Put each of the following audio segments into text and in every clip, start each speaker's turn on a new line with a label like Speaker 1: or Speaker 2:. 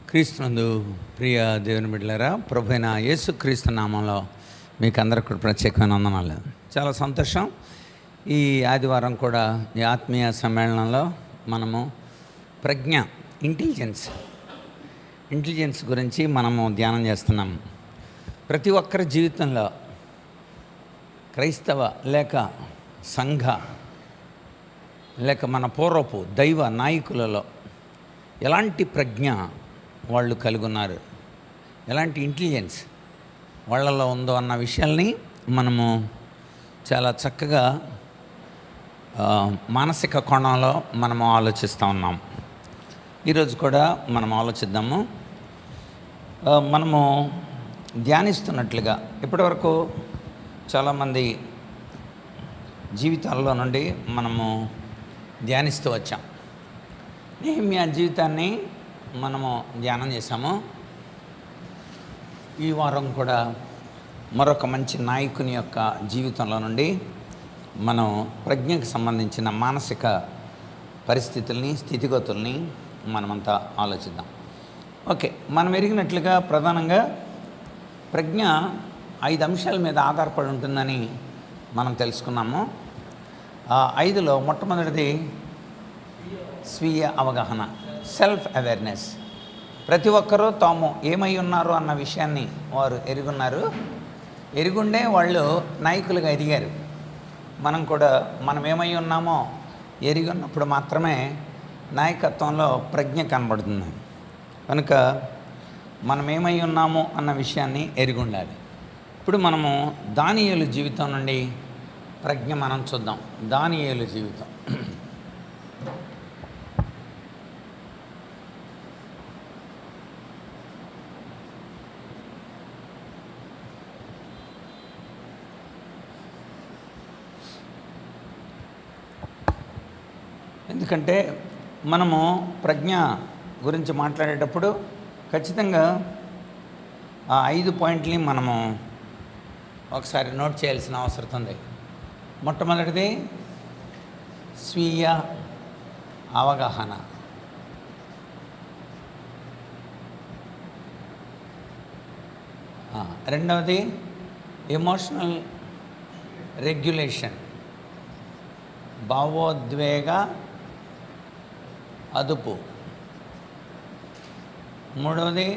Speaker 1: క్రీస్తునందు ప్రియ దేవుని బిడ్డలారా, ప్రభు అయిన యేసుక్రీస్తు నామంలో మీకు అందరికి కూడా ప్రత్యేకమైన వందనాలు. చాలా సంతోషం. ఈ ఆదివారం కూడా ఈ ఆత్మీయ సమ్మేళనంలో మనము ప్రజ్ఞ, ఇంటెలిజెన్స్ గురించి మనము ధ్యానం చేస్తున్నాము. ప్రతి ఒక్కరి జీవితంలో క్రైస్తవ లేక సంఘ లేక మన పూర్వపు దైవ నాయకులలో ఎలాంటి ప్రజ్ఞ వాళ్ళు కలిగి ఉన్నారు, ఎలాంటి ఇంటెలిజెన్స్ వాళ్ళలో ఉందో అన్న విషయాల్ని మనము చాలా చక్కగా మానసిక కోణంలో మనము ఆలోచిస్తూ ఉన్నాం. ఈరోజు కూడా మనం ఆలోచిద్దాము. మనము ధ్యానిస్తున్నట్లుగా ఇప్పటివరకు చాలామంది జీవితాల్లో నుండి మనము ధ్యానిస్తూ వచ్చాం. నెహెమ్యా జీవితాన్ని మనము ధ్యానం చేశాము. ఈ వారం కూడా మరొక మంచి నాయకుని యొక్క జీవితంలో నుండి మనం ప్రజ్ఞకు సంబంధించిన మానసిక పరిస్థితుల్ని, స్థితిగతుల్ని మనమంతా ఆలోచిద్దాం. ఓకే, మనం ఎరిగినట్లుగా ప్రధానంగా ప్రజ్ఞ 5 అంశాల మీద ఆధారపడి ఉంటుందని మనం తెలుసుకున్నాము. ఆ 5లో మొట్టమొదటిది స్వీయ అవగాహన, సెల్ఫ్ అవేర్నెస్. ప్రతి ఒక్కరూ తాము ఏమై ఉన్నారు అన్న విషయాన్ని వారు ఎరుగుండే వాళ్ళు నాయకులుగా ఎదిగారు. మనం కూడా మనం ఏమై ఉన్నామో ఎరిగి ఉన్నప్పుడు మాత్రమే నాయకత్వంలో ప్రజ్ఞ కనబడుతుంది. కనుక మనం ఏమై ఉన్నామో అన్న విషయాన్ని ఎరిగి ఉండాలి. ఇప్పుడు మనము దానియేలు జీవితం నుండి ప్రజ్ఞ మనం చూద్దాం. దానియేలు జీవితం. ఎందుకంటే మనము ప్రజ్ఞ గురించి మాట్లాడేటప్పుడు ఖచ్చితంగా ఆ 5 పాయింట్లని మనము ఒకసారి నోట్ చేయాల్సిన అవసరం ఉంది. మొట్టమొదటిది స్వీయ అవగాహన. రెండవది ఎమోషనల్ రెగ్యులేషన్, భావోద్వేగ అదుపు. మూడవది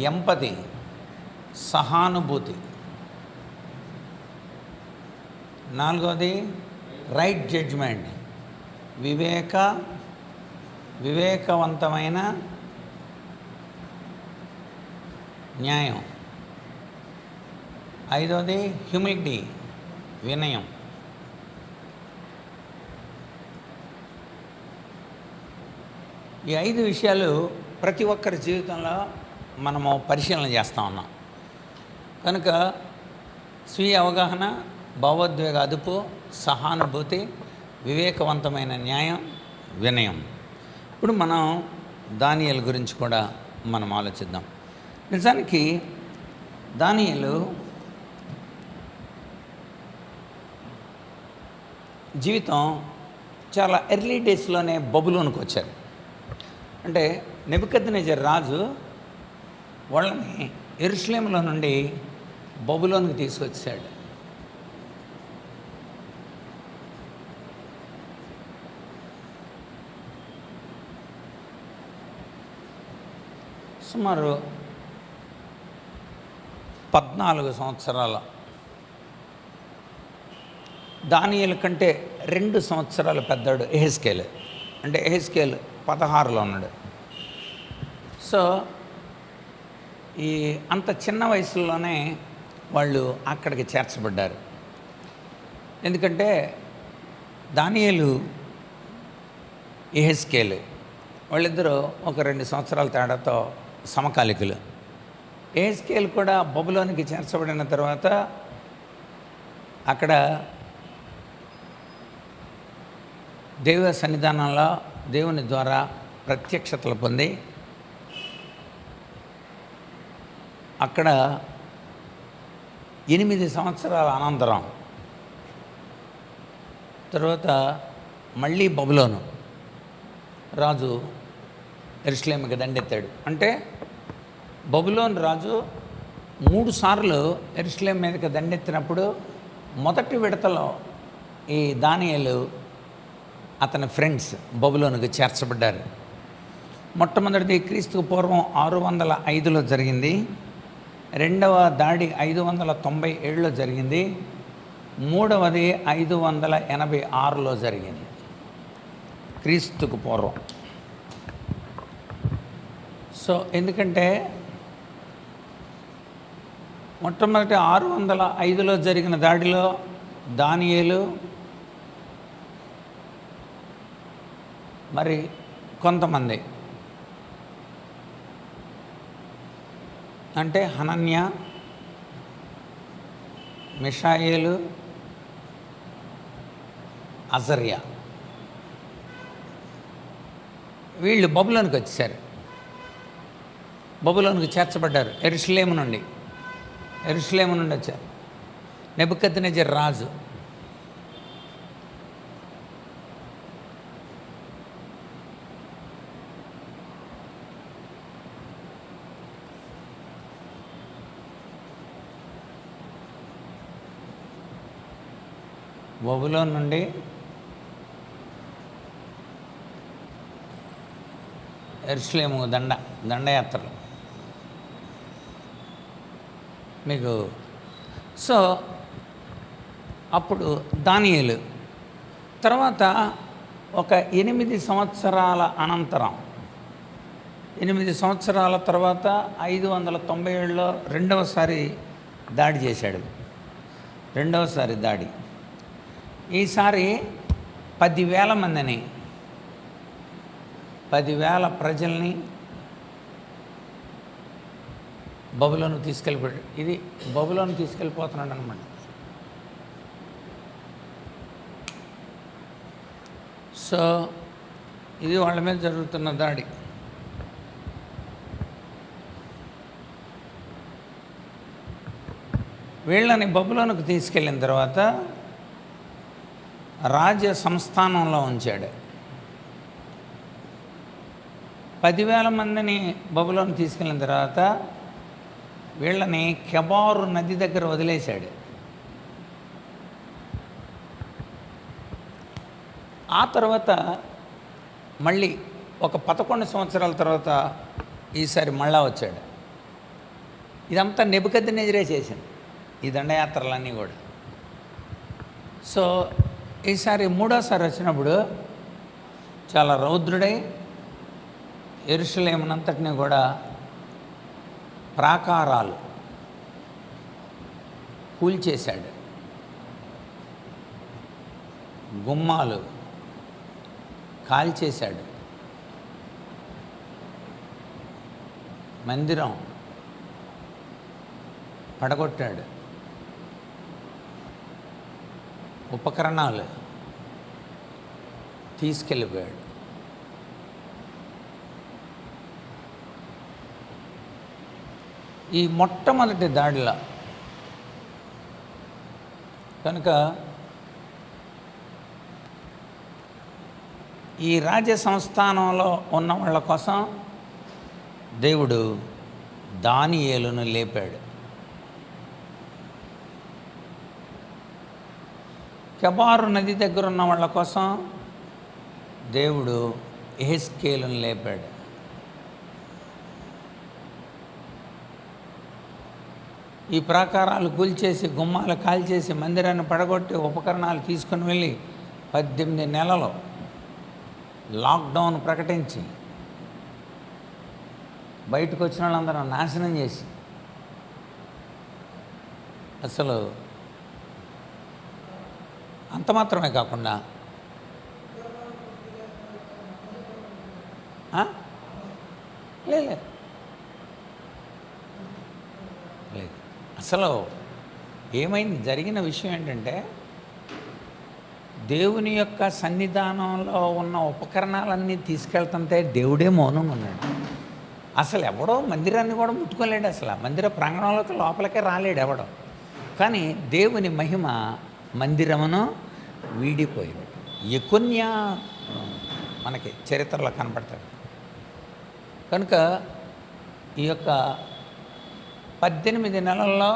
Speaker 1: ఎంపతి, సహానుభూతి. నాలుగవది రైట్ జడ్జ్మెంట్, వివేకవంతమైన న్యాయం. ఐదవది హ్యూమిలిటీ, వినయం. ఈ 5 విషయాలు ప్రతి ఒక్కరి జీవితంలో మనము పరిశీలన చేస్తూ ఉన్నాం. కనుక స్వీయ అవగాహన, భావోద్వేగ అదుపు, సహానుభూతి, వివేకవంతమైన న్యాయం, వినయం. ఇప్పుడు మనం దానియేలు గురించి కూడా మనం ఆలోచిద్దాం. నిజానికి దానియేలు జీవితం చాలా ఎర్లీ డేస్లోనే బబులోనికి వచ్చారు. అంటే నెబుకద్నెజర్ రాజు వాళ్ళని యెరూషలేములో నుండి బబులోనికి తీసుకొచ్చాడు. సుమారు 14 సంవత్సరాల. దానియేలు కంటే 2 సంవత్సరాలు పెద్దాడు యెహెజ్కేలు. అంటే యెహెజ్కేలు 16లో ఉన్నాడు. సో ఈ అంత చిన్న వయసులోనే వాళ్ళు అక్కడికి చేర్చబడ్డారు. ఎందుకంటే దానియేలు, యెహెజ్కేలు వాళ్ళిద్దరూ ఒక 2 సంవత్సరాల తేడాతో సమకాలికులు. యెహెజ్కేలు కూడా బబులోనికి చేర్చబడిన తర్వాత అక్కడ దైవ సన్నిధానంలో దేవుని ద్వారా ప్రత్యక్షతలు పొంది అక్కడ 8 సంవత్సరాల అనంతరం తర్వాత మళ్ళీ బబులోను రాజు యెరూషలేముకి దండెత్తాడు. అంటే బబులోను రాజు 3 సార్లు యెరూషలేము మీదకి దండెత్తినప్పుడు మొదటి విడతలో ఈ దానియేలు అతని ఫ్రెండ్స్ బబులోనుకు చేర్చబడ్డారు. మొట్టమొదటిది క్రీస్తుకు పూర్వం 605లో జరిగింది. రెండవ దాడి 597లో జరిగింది. మూడవది 586లో జరిగింది క్రీస్తుకు పూర్వం. సో ఎందుకంటే మొట్టమొదటి 605లో జరిగిన దాడిలో దానియేలు మరి కొంతమంది అంటే హనన్య, మిషాయేలు, అజర్యా వీళ్ళు బబులోనికి వచ్చేసారు. బబులోనికి చేర్చబడ్డారు. యెరూషలేము నుండి వచ్చారు. నెబుకద్నెజర్ రాజు బబులోన్ నుండి యెరూషలేము దండయాత్రలు మీకు. సో అప్పుడు దానియేలు తర్వాత ఒక 8 సంవత్సరాల అనంతరం 8 సంవత్సరాల తర్వాత 597లో రెండవసారి దాడి చేశాడు. రెండవసారి దాడి. ఈసారి 10,000 మందిని 10,000 ప్రజల్ని బబులోను తీసుకెళ్ళిపోయాడు. ఇది బబులోను తీసుకెళ్ళిపోతున్నాడు అనమాట. సో ఇది వాళ్ళ మీద జరుగుతున్న దాడి. వీళ్ళని బబులోనుకు తీసుకెళ్ళిన తర్వాత రాజ్య సంస్థానంలో ఉంచాడు. 10,000 మందిని బబులోను తీసుకెళ్ళిన తర్వాత వీళ్ళని కెబారు నది దగ్గర వదిలేశాడు. ఆ తర్వాత మళ్ళీ ఒక 11 సంవత్సరాల తర్వాత ఈసారి మళ్ళా వచ్చాడు. ఇదంతా నెబుకద్నెజరే చేసింది, ఈ దండయాత్రలన్నీ కూడా. సో ఈసారి మూడోసారి వచ్చినప్పుడు చాలా రౌద్రుడై యెరూషలేమునంతటిని కూడా ప్రాకారాలు కూల్చేశాడు, గుమ్మాలు కాల్చేశాడు, మందిరం పడగొట్టాడు, ఉపకరణాలు తీసుకెళ్ళిపోయాడు. ఈ మొట్టమొదటి దాడిలో కనుక ఈ రాజ్య సంస్థానంలో ఉన్న వాళ్ళ కోసం దేవుడు దానియేలును లేపాడు. కెబారు నది దగ్గర ఉన్న వాళ్ళ కోసం దేవుడు యెహెజ్కేలును లేపాడు. ఈ ప్రాకారాలు కూల్చేసి, గుమ్మాలు కాల్చేసి, మందిరాన్ని పడగొట్టి, ఉపకరణాలు తీసుకుని వెళ్ళి 18 నెలలు లాక్డౌన్ ప్రకటించి బయటకు వచ్చిన వాళ్ళందరూ నాశనం చేసి, అసలు అంత మాత్రమే కాకుండా లేదు అసలు ఏమైంది, జరిగిన విషయం ఏంటంటే దేవుని యొక్క సన్నిధానంలో ఉన్న ఉపకరణాలన్నీ తీసుకెళ్తుంటే దేవుడే మౌనంగా ఉన్నాడు. అసలు ఎవడో మందిరాన్ని కూడా ముట్టుకోలేడు, అసలు మందిర ప్రాంగణంలోకి లోపలికే రాలేడు ఎవడో. కానీ దేవుని మహిమ మందిరమును వీడిపోయింది. యెకొన్యా మనకి చరిత్రలో కనపడతాడు. కనుక ఈ యొక్క 18 నెలల్లో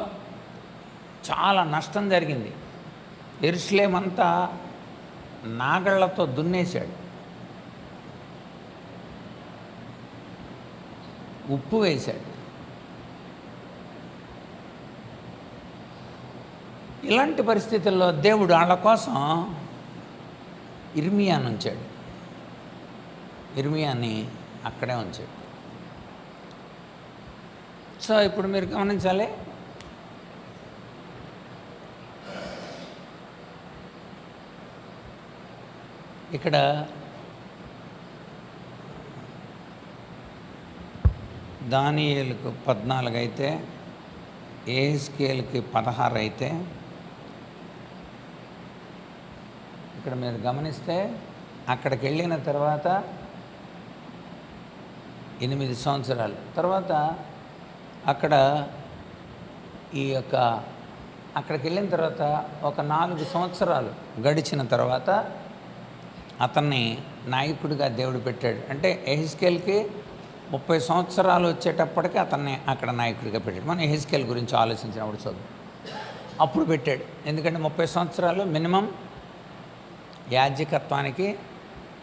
Speaker 1: చాలా నష్టం జరిగింది. యెరూషలేమంతా నాగళ్లతో దున్నేశాడు, ఉప్పు వేశాడు. ఇలాంటి పరిస్థితుల్లో దేవుడు వాళ్ళ కోసం ఇర్మియాని ఉంచాడు. ఇర్మియాని అక్కడే ఉంచాడు. సో ఇప్పుడు మీరు గమనించాలి, ఇక్కడ దానియేలుకు 14 అయితే, యెహెజ్కేలుకి 16 అయితే, ఇక్కడ మీరు గమనిస్తే అక్కడికి వెళ్ళిన తర్వాత 8 సంవత్సరాలు తర్వాత అక్కడ అక్కడికి వెళ్ళిన తర్వాత ఒక 4 సంవత్సరాలు గడిచిన తర్వాత అతన్ని నాయకుడిగా దేవుడు పెట్టాడు. అంటే యెహెజ్కేలుకి 30 సంవత్సరాలు వచ్చేటప్పటికి అతన్ని అక్కడ నాయకుడిగా పెట్టాడు. మనం యెహెజ్కేలు గురించి ఆలోచించినప్పుడు చదువు అప్పుడు పెట్టాడు. ఎందుకంటే 30 సంవత్సరాలు మినిమం యాజకత్వానికి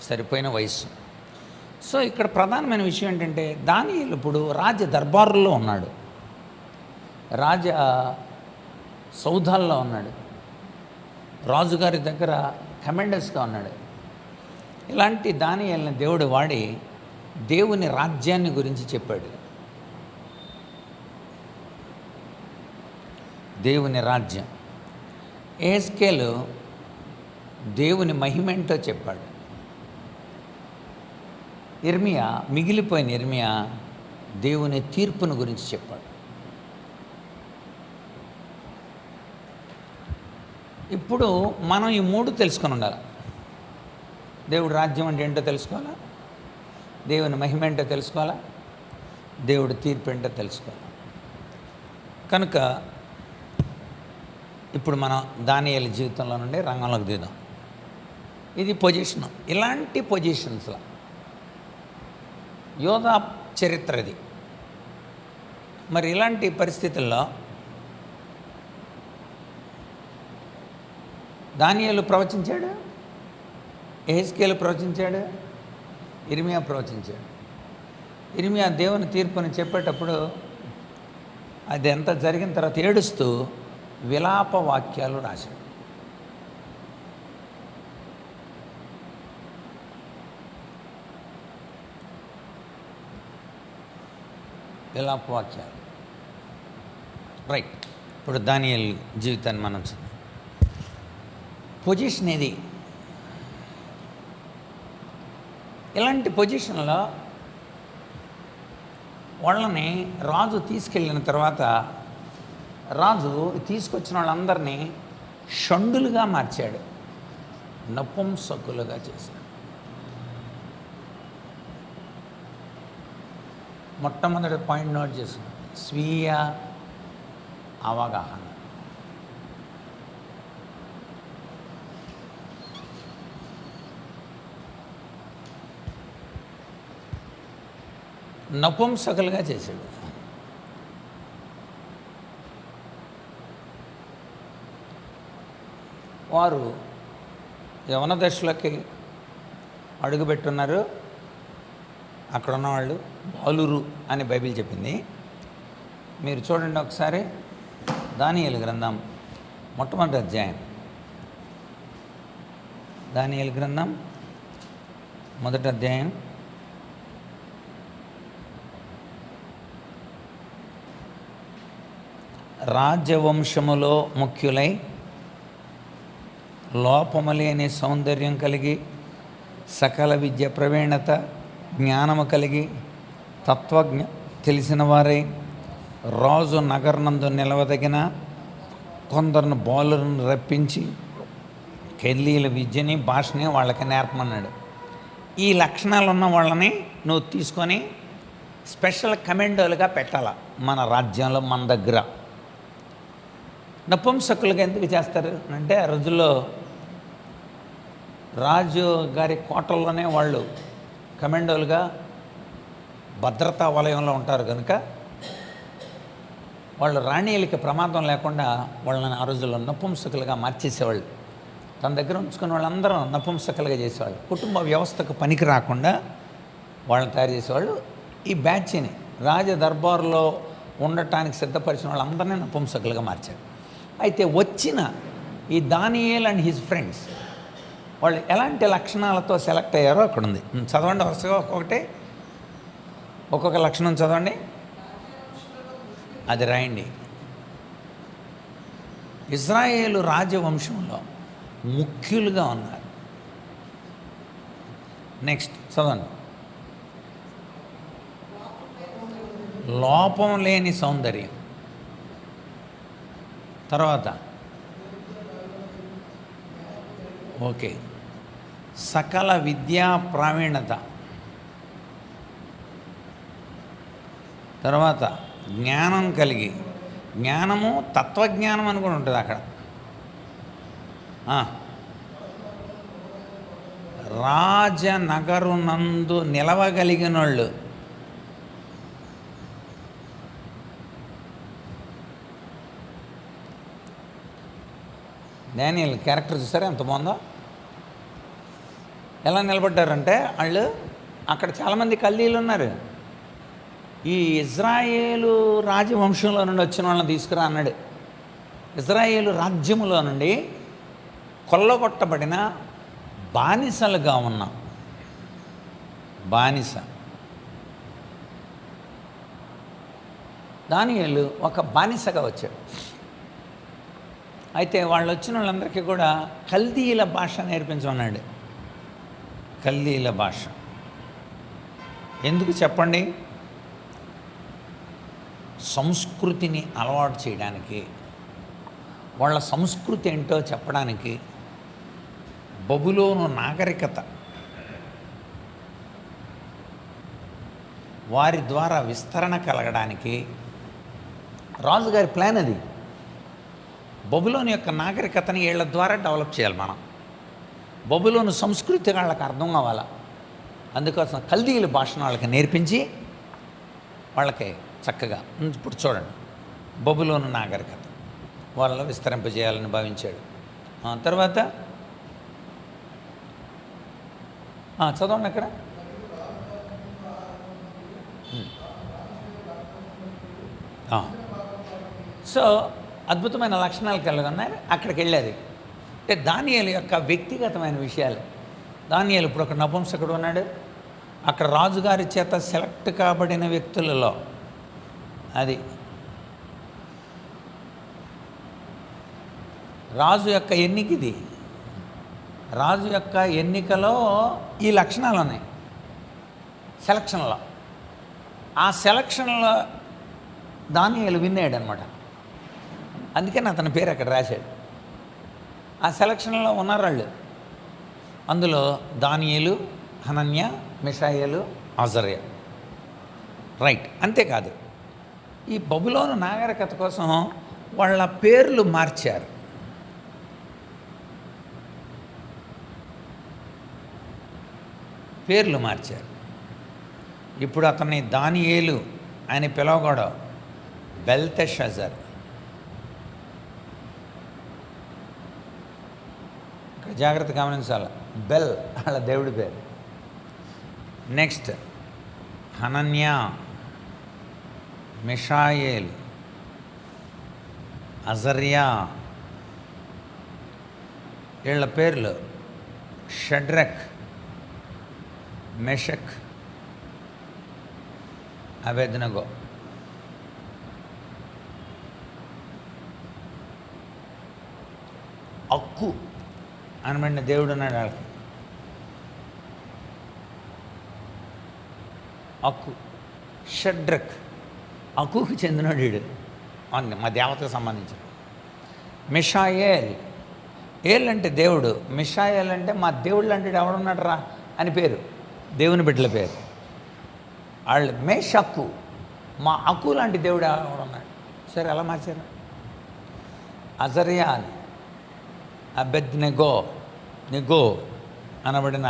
Speaker 1: సరిపోయిన వయసు. సో ఇక్కడ ప్రధానమైన విషయం ఏంటంటే, దానియేలు ఇప్పుడు రాజ దర్బారులో ఉన్నాడు, రాజ సౌధాల్లో ఉన్నాడు, రాజుగారి దగ్గర కమాండర్స్గా ఉన్నాడు. ఇలాంటి దానియేలుని దేవుడు వాడి దేవుని రాజ్యాన్ని గురించి చెప్పాడు. దేవుని రాజ్యం. యెహెజ్కేలు దేవుని మహిమేంటో చెప్పాడు. మిగిలిపోయిన ఇర్మియా దేవుని తీర్పును గురించి చెప్పాడు. ఇప్పుడు మనం ఈ 3 తెలుసుకొని ఉండాలి. దేవుడి రాజ్యం అంటే ఏంటో తెలుసుకోవాలా, దేవుని మహిమ ఏంటో తెలుసుకోవాలా, దేవుడి తీర్పు ఏంటో తెలుసుకోవాలి. కనుక ఇప్పుడు మనం దానియేలు జీవితంలో నుండి రంగంలోకి దిగుదాం. ఇది పొజిషన్. ఇలాంటి పొజిషన్స్లో యోధా చరిత్ర ఇది. మరి ఇలాంటి పరిస్థితుల్లో దానియేలు ప్రవచించాడు, యెహెజ్కేలు ప్రవచించాడు, ఇర్మియా ప్రవచించాడు. ఇర్మియా దేవుని తీర్పుని చెప్పేటప్పుడు అది ఎంత జరిగిన తర్వాత ఏడుస్తూ విలాప వాక్యాలు రాశాడు. విలాప వాక్యాలు. రైట్. ఇప్పుడు దానియేలు జీవితాన్ని మనం చూద్దాం. పొజిషన్ ఇది. ఇలాంటి పొజిషన్లో వాళ్ళని రాజు తీసుకెళ్ళిన తర్వాత రాజు తీసుకొచ్చిన వాళ్ళందరినీ షండులుగా మార్చాడు, నపుంసకులుగా చేశాడు. మొట్టమొదటి పాయింట్ నోట్ చేసుకున్నాం, స్వీయ అవగాహన. నపుంసకులుగా చేశాడు. వారు యవన దశలోకి అడుగుపెట్టున్నారు. అక్కడ ఉన్నవాళ్ళు బాలురు అని బైబిల్ చెప్పింది. మీరు చూడండి ఒకసారి, దానియేలు గ్రంథం మొట్టమొదటి అధ్యాయం. దానియేలు గ్రంథం మొదటి అధ్యాయం రాజవంశములో ముఖ్యులై లోపము లేని సౌందర్యం కలిగి సకల విద్య ప్రవీణత జ్ఞానము కలిగి తత్వజ్ఞ తెలిసిన వారై రాజు నగరనందు నిలవదగిన కొందరిని బాలులను రప్పించి కెల్లీల విద్యని భాషని వాళ్ళకి నేర్పమన్నాడు. ఈ లక్షణాలు ఉన్న వాళ్ళని నువ్వు తీసుకొని స్పెషల్ కమాండోలుగా పెట్టాల మన రాజ్యంలో, మన దగ్గర. నపుంసకులుగా ఎందుకు చేస్తారు అంటే, ఆ రోజుల్లో రాజు గారి కోటల్లోనే వాళ్ళు కమాండోలుగా భద్రతా వలయంలో ఉంటారు కనుక వాళ్ళు రాణీలకి ప్రమాదం లేకుండా వాళ్ళని ఆ రోజుల్లో నపుంసకులుగా మార్చేసేవాళ్ళు. తన దగ్గర ఉంచుకున్న వాళ్ళందరూ నపుంసకులుగా చేసేవాళ్ళు. కుటుంబ వ్యవస్థకు పనికి రాకుండా వాళ్ళని తయారు చేసేవాళ్ళు. ఈ బ్యాచ్ని రాజ దర్బారులో ఉండటానికి సిద్ధపరిచిన వాళ్ళందరినీ నపుంసకులుగా మార్చారు. అయితే వచ్చిన ఈ దానియేల్ అండ్ హిజ్ ఫ్రెండ్స్ వాళ్ళు ఎలాంటి లక్షణాలతో సెలెక్ట్ అయ్యారో అక్కడ ఉంది. చదవండి వరుసగా ఒక్కొక్క లక్షణం చదవండి, అది రాయండి. ఇజ్రాయేలు రాజవంశంలో ముఖ్యులుగా ఉన్నారు. నెక్స్ట్ చదవండి. లోపం లేని సౌందర్యం. తర్వాత ఓకే, సకల విద్యా ప్రావీణత. తర్వాత జ్ఞానం కలిగి, జ్ఞానము తత్వజ్ఞానం అని కూడా ఉంటుంది అక్కడ. రాజనగరునందు నిలవగలిగిన వాళ్ళు. డానియేల్ క్యారెక్టర్ చూసారా ఎంత బాగుందో. ఎలా నిలబడ్డారంటే వాళ్ళు అక్కడ చాలామంది కల్దీలు ఉన్నారు. ఈ ఇజ్రాయేలు రాజవంశంలో నుండి వచ్చిన వాళ్ళని తీసుకురా అన్నాడు. ఇజ్రాయేలు రాజ్యములో నుండి కొల్లగొట్టబడిన బానిసలుగా ఉన్న బానిస దానియేలు ఒక బానిసగా వచ్చాడు. అయితే వాళ్ళు వచ్చిన వాళ్ళందరికీ కూడా కల్దీల భాష నేర్పించమన్నాడు. కల్దీల భాష ఎందుకు చెప్పండి? సంస్కృతిని అలవాటు చేయడానికి, వాళ్ళ సంస్కృతి ఏంటో చెప్పడానికి, బబులోను నాగరికత వారి ద్వారా విస్తరణ కలగడానికి రాజుగారి ప్లాన్ అది. బబులోను యొక్క నాగరికతని వీళ్ళ ద్వారా డెవలప్ చేయాలి మనం. బబులోను సంస్కృతి వాళ్ళకి అర్థం కావాలా. అందుకోసం కల్దీల భాషను వాళ్ళకి నేర్పించి వాళ్ళకి చక్కగా ఇప్పుడు చూడండి బబులోను నాగరికత వాళ్ళలో విస్తరింపజేయాలని భావించాడు. తర్వాత చదవండి అక్కడ. సో అద్భుతమైన లక్షణాలు కలిగి ఉన్నాయి. అక్కడికి వెళ్ళేది అంటే దానియేలు యొక్క వ్యక్తిగతమైన విషయాలు. దానియేలు ఇప్పుడు ఒక నపుంసకుడు ఉన్నాడు. అక్కడ రాజుగారి చేత సెలెక్ట్ కాబడిన వ్యక్తులలో అది రాజు యొక్క ఎన్నికది. రాజు యొక్క ఎన్నికలో ఈ లక్షణాలు ఉన్నాయి సెలక్షన్లో. ఆ సెలక్షన్లో దానియేలు విన్నాడు అనమాట. అందుకని అతని పేరు అక్కడ రాశాడు. ఆ సెలక్షన్లో ఉన్నారు వాళ్ళు. అందులో దానియేలు, హనన్య, మిషాయేలు, అజర్య. రైట్. అంతేకాదు ఈ బబులోను నాగరికత కోసం వాళ్ళ పేర్లు మార్చారు. పేర్లు మార్చారు. ఇప్పుడు అతన్ని దానియేలు అని పిలవకూడదు, బెల్తెషజర్. జాగ్రత్త గమనించాలి. బెల్ వాళ్ళ దేవుడి పేరు. నెక్స్ట్ హనన్య, మిషాయేల్, అజర్యా. వీళ్ళ పేర్లు షడ్రక్, మెషక్, అబేద్నగో. అక్కు అనబడిన దేవుడు ఉన్నాడు వాళ్ళకి. అక్కు, షడ్రక్, అక్కుకి చెందినవాడు వీడు, మా దేవతకు సంబంధించిన. మిషాయేల్, ఏల్ అంటే దేవుడు, మిషాయేల్ అంటే మా దేవుళ్ళు అంటే ఎవడున్నాడు రా అని పేరు, దేవుని బిడ్డల పేరు. వాళ్ళు మేషక్కు, మా అక్కు లాంటి దేవుడు ఎవడున్నాడు. సరే ఎలా మార్చారు? అజర్యా అని, అబేద్నెగో అనబడిన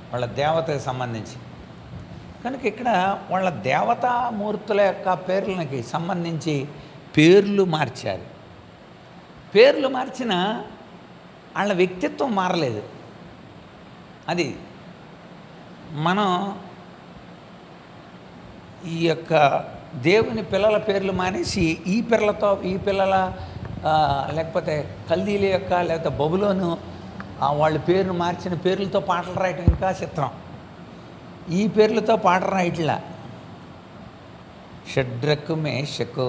Speaker 1: వాళ్ళ దేవతకు సంబంధించి. కనుక ఇక్కడ వాళ్ళ దేవతామూర్తుల యొక్క పేర్లకి సంబంధించి పేర్లు మార్చారు. పేర్లు మార్చిన వాళ్ళ వ్యక్తిత్వం మారలేదు. అది మనం ఈ యొక్క దేవుని పిల్లల పేర్లు మానేసి ఈ పిల్లల లేకపోతే కల్దీల యొక్క లేకపోతే బబులోను వాళ్ళ పేరును మార్చిన పేర్లతో పాటలు రాయటం ఇంకా చిత్రం. ఈ పేర్లతో పాటలు రాయట్లా. షడ్రకు మేషకు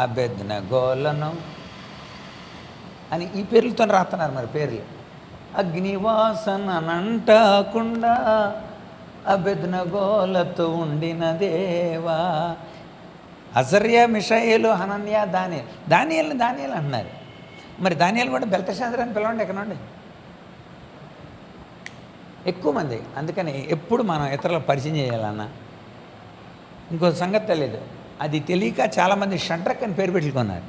Speaker 1: అబెద్నగోలను అని ఈ పేర్లతో రాస్తున్నారు. మరి పేర్లు అగ్నివాసనంటకుండా అబెద్నగోలతో ఉండిన దేవా. అజర్య, మిషాయేలు, హనన్య, దానియేలు అంటున్నారు. మరి దానియేలు కూడా బెల్తషాజర్ అని పిలవండి. ఎక్కడ నుండి ఎక్కువ మంది. అందుకని ఎప్పుడు మనం ఇతరులకు పరిచయం చేయాలన్నా. ఇంకో సంగతి తెలియదు, అది తెలియక చాలామంది షడ్రక్ అని పేరు పెట్టుకున్నారు.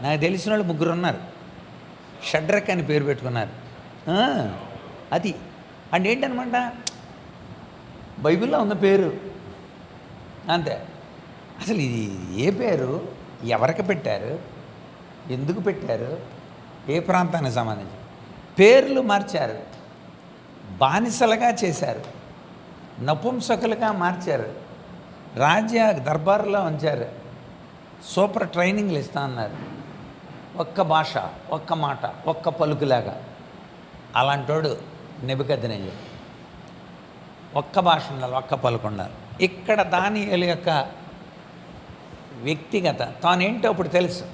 Speaker 1: నాకు తెలిసిన వాళ్ళు 3 ఉన్నారు షడ్రక్ అని పేరు పెట్టుకున్నారు. అది అంటే ఏంటనమాట, బైబిల్లో ఉన్న పేరు అంతే. అసలు ఇది ఏ పేరు, ఎవరికి పెట్టారు, ఎందుకు పెట్టారు, ఏ ప్రాంతానికి సంబంధించి పేర్లు మార్చారు, బానిసలుగా చేశారు, నపుంసకులుగా మార్చారు, రాజ్య దర్బారులో ఉంచారు, సూపర్ ట్రైనింగ్లు ఇస్తా అన్నారు. ఒక్క భాష, ఒక్క మాట, ఒక్క పలుకులాగా. అలాంటోడు నెబుకద్నెజరు. ఒక్క భాష ఉండాలి, ఒక్క పలుకు ఉండాలి. ఇక్కడ దానియేలు యొక్క వ్యక్తిగత తానేంటో అప్పుడు తెలుసు.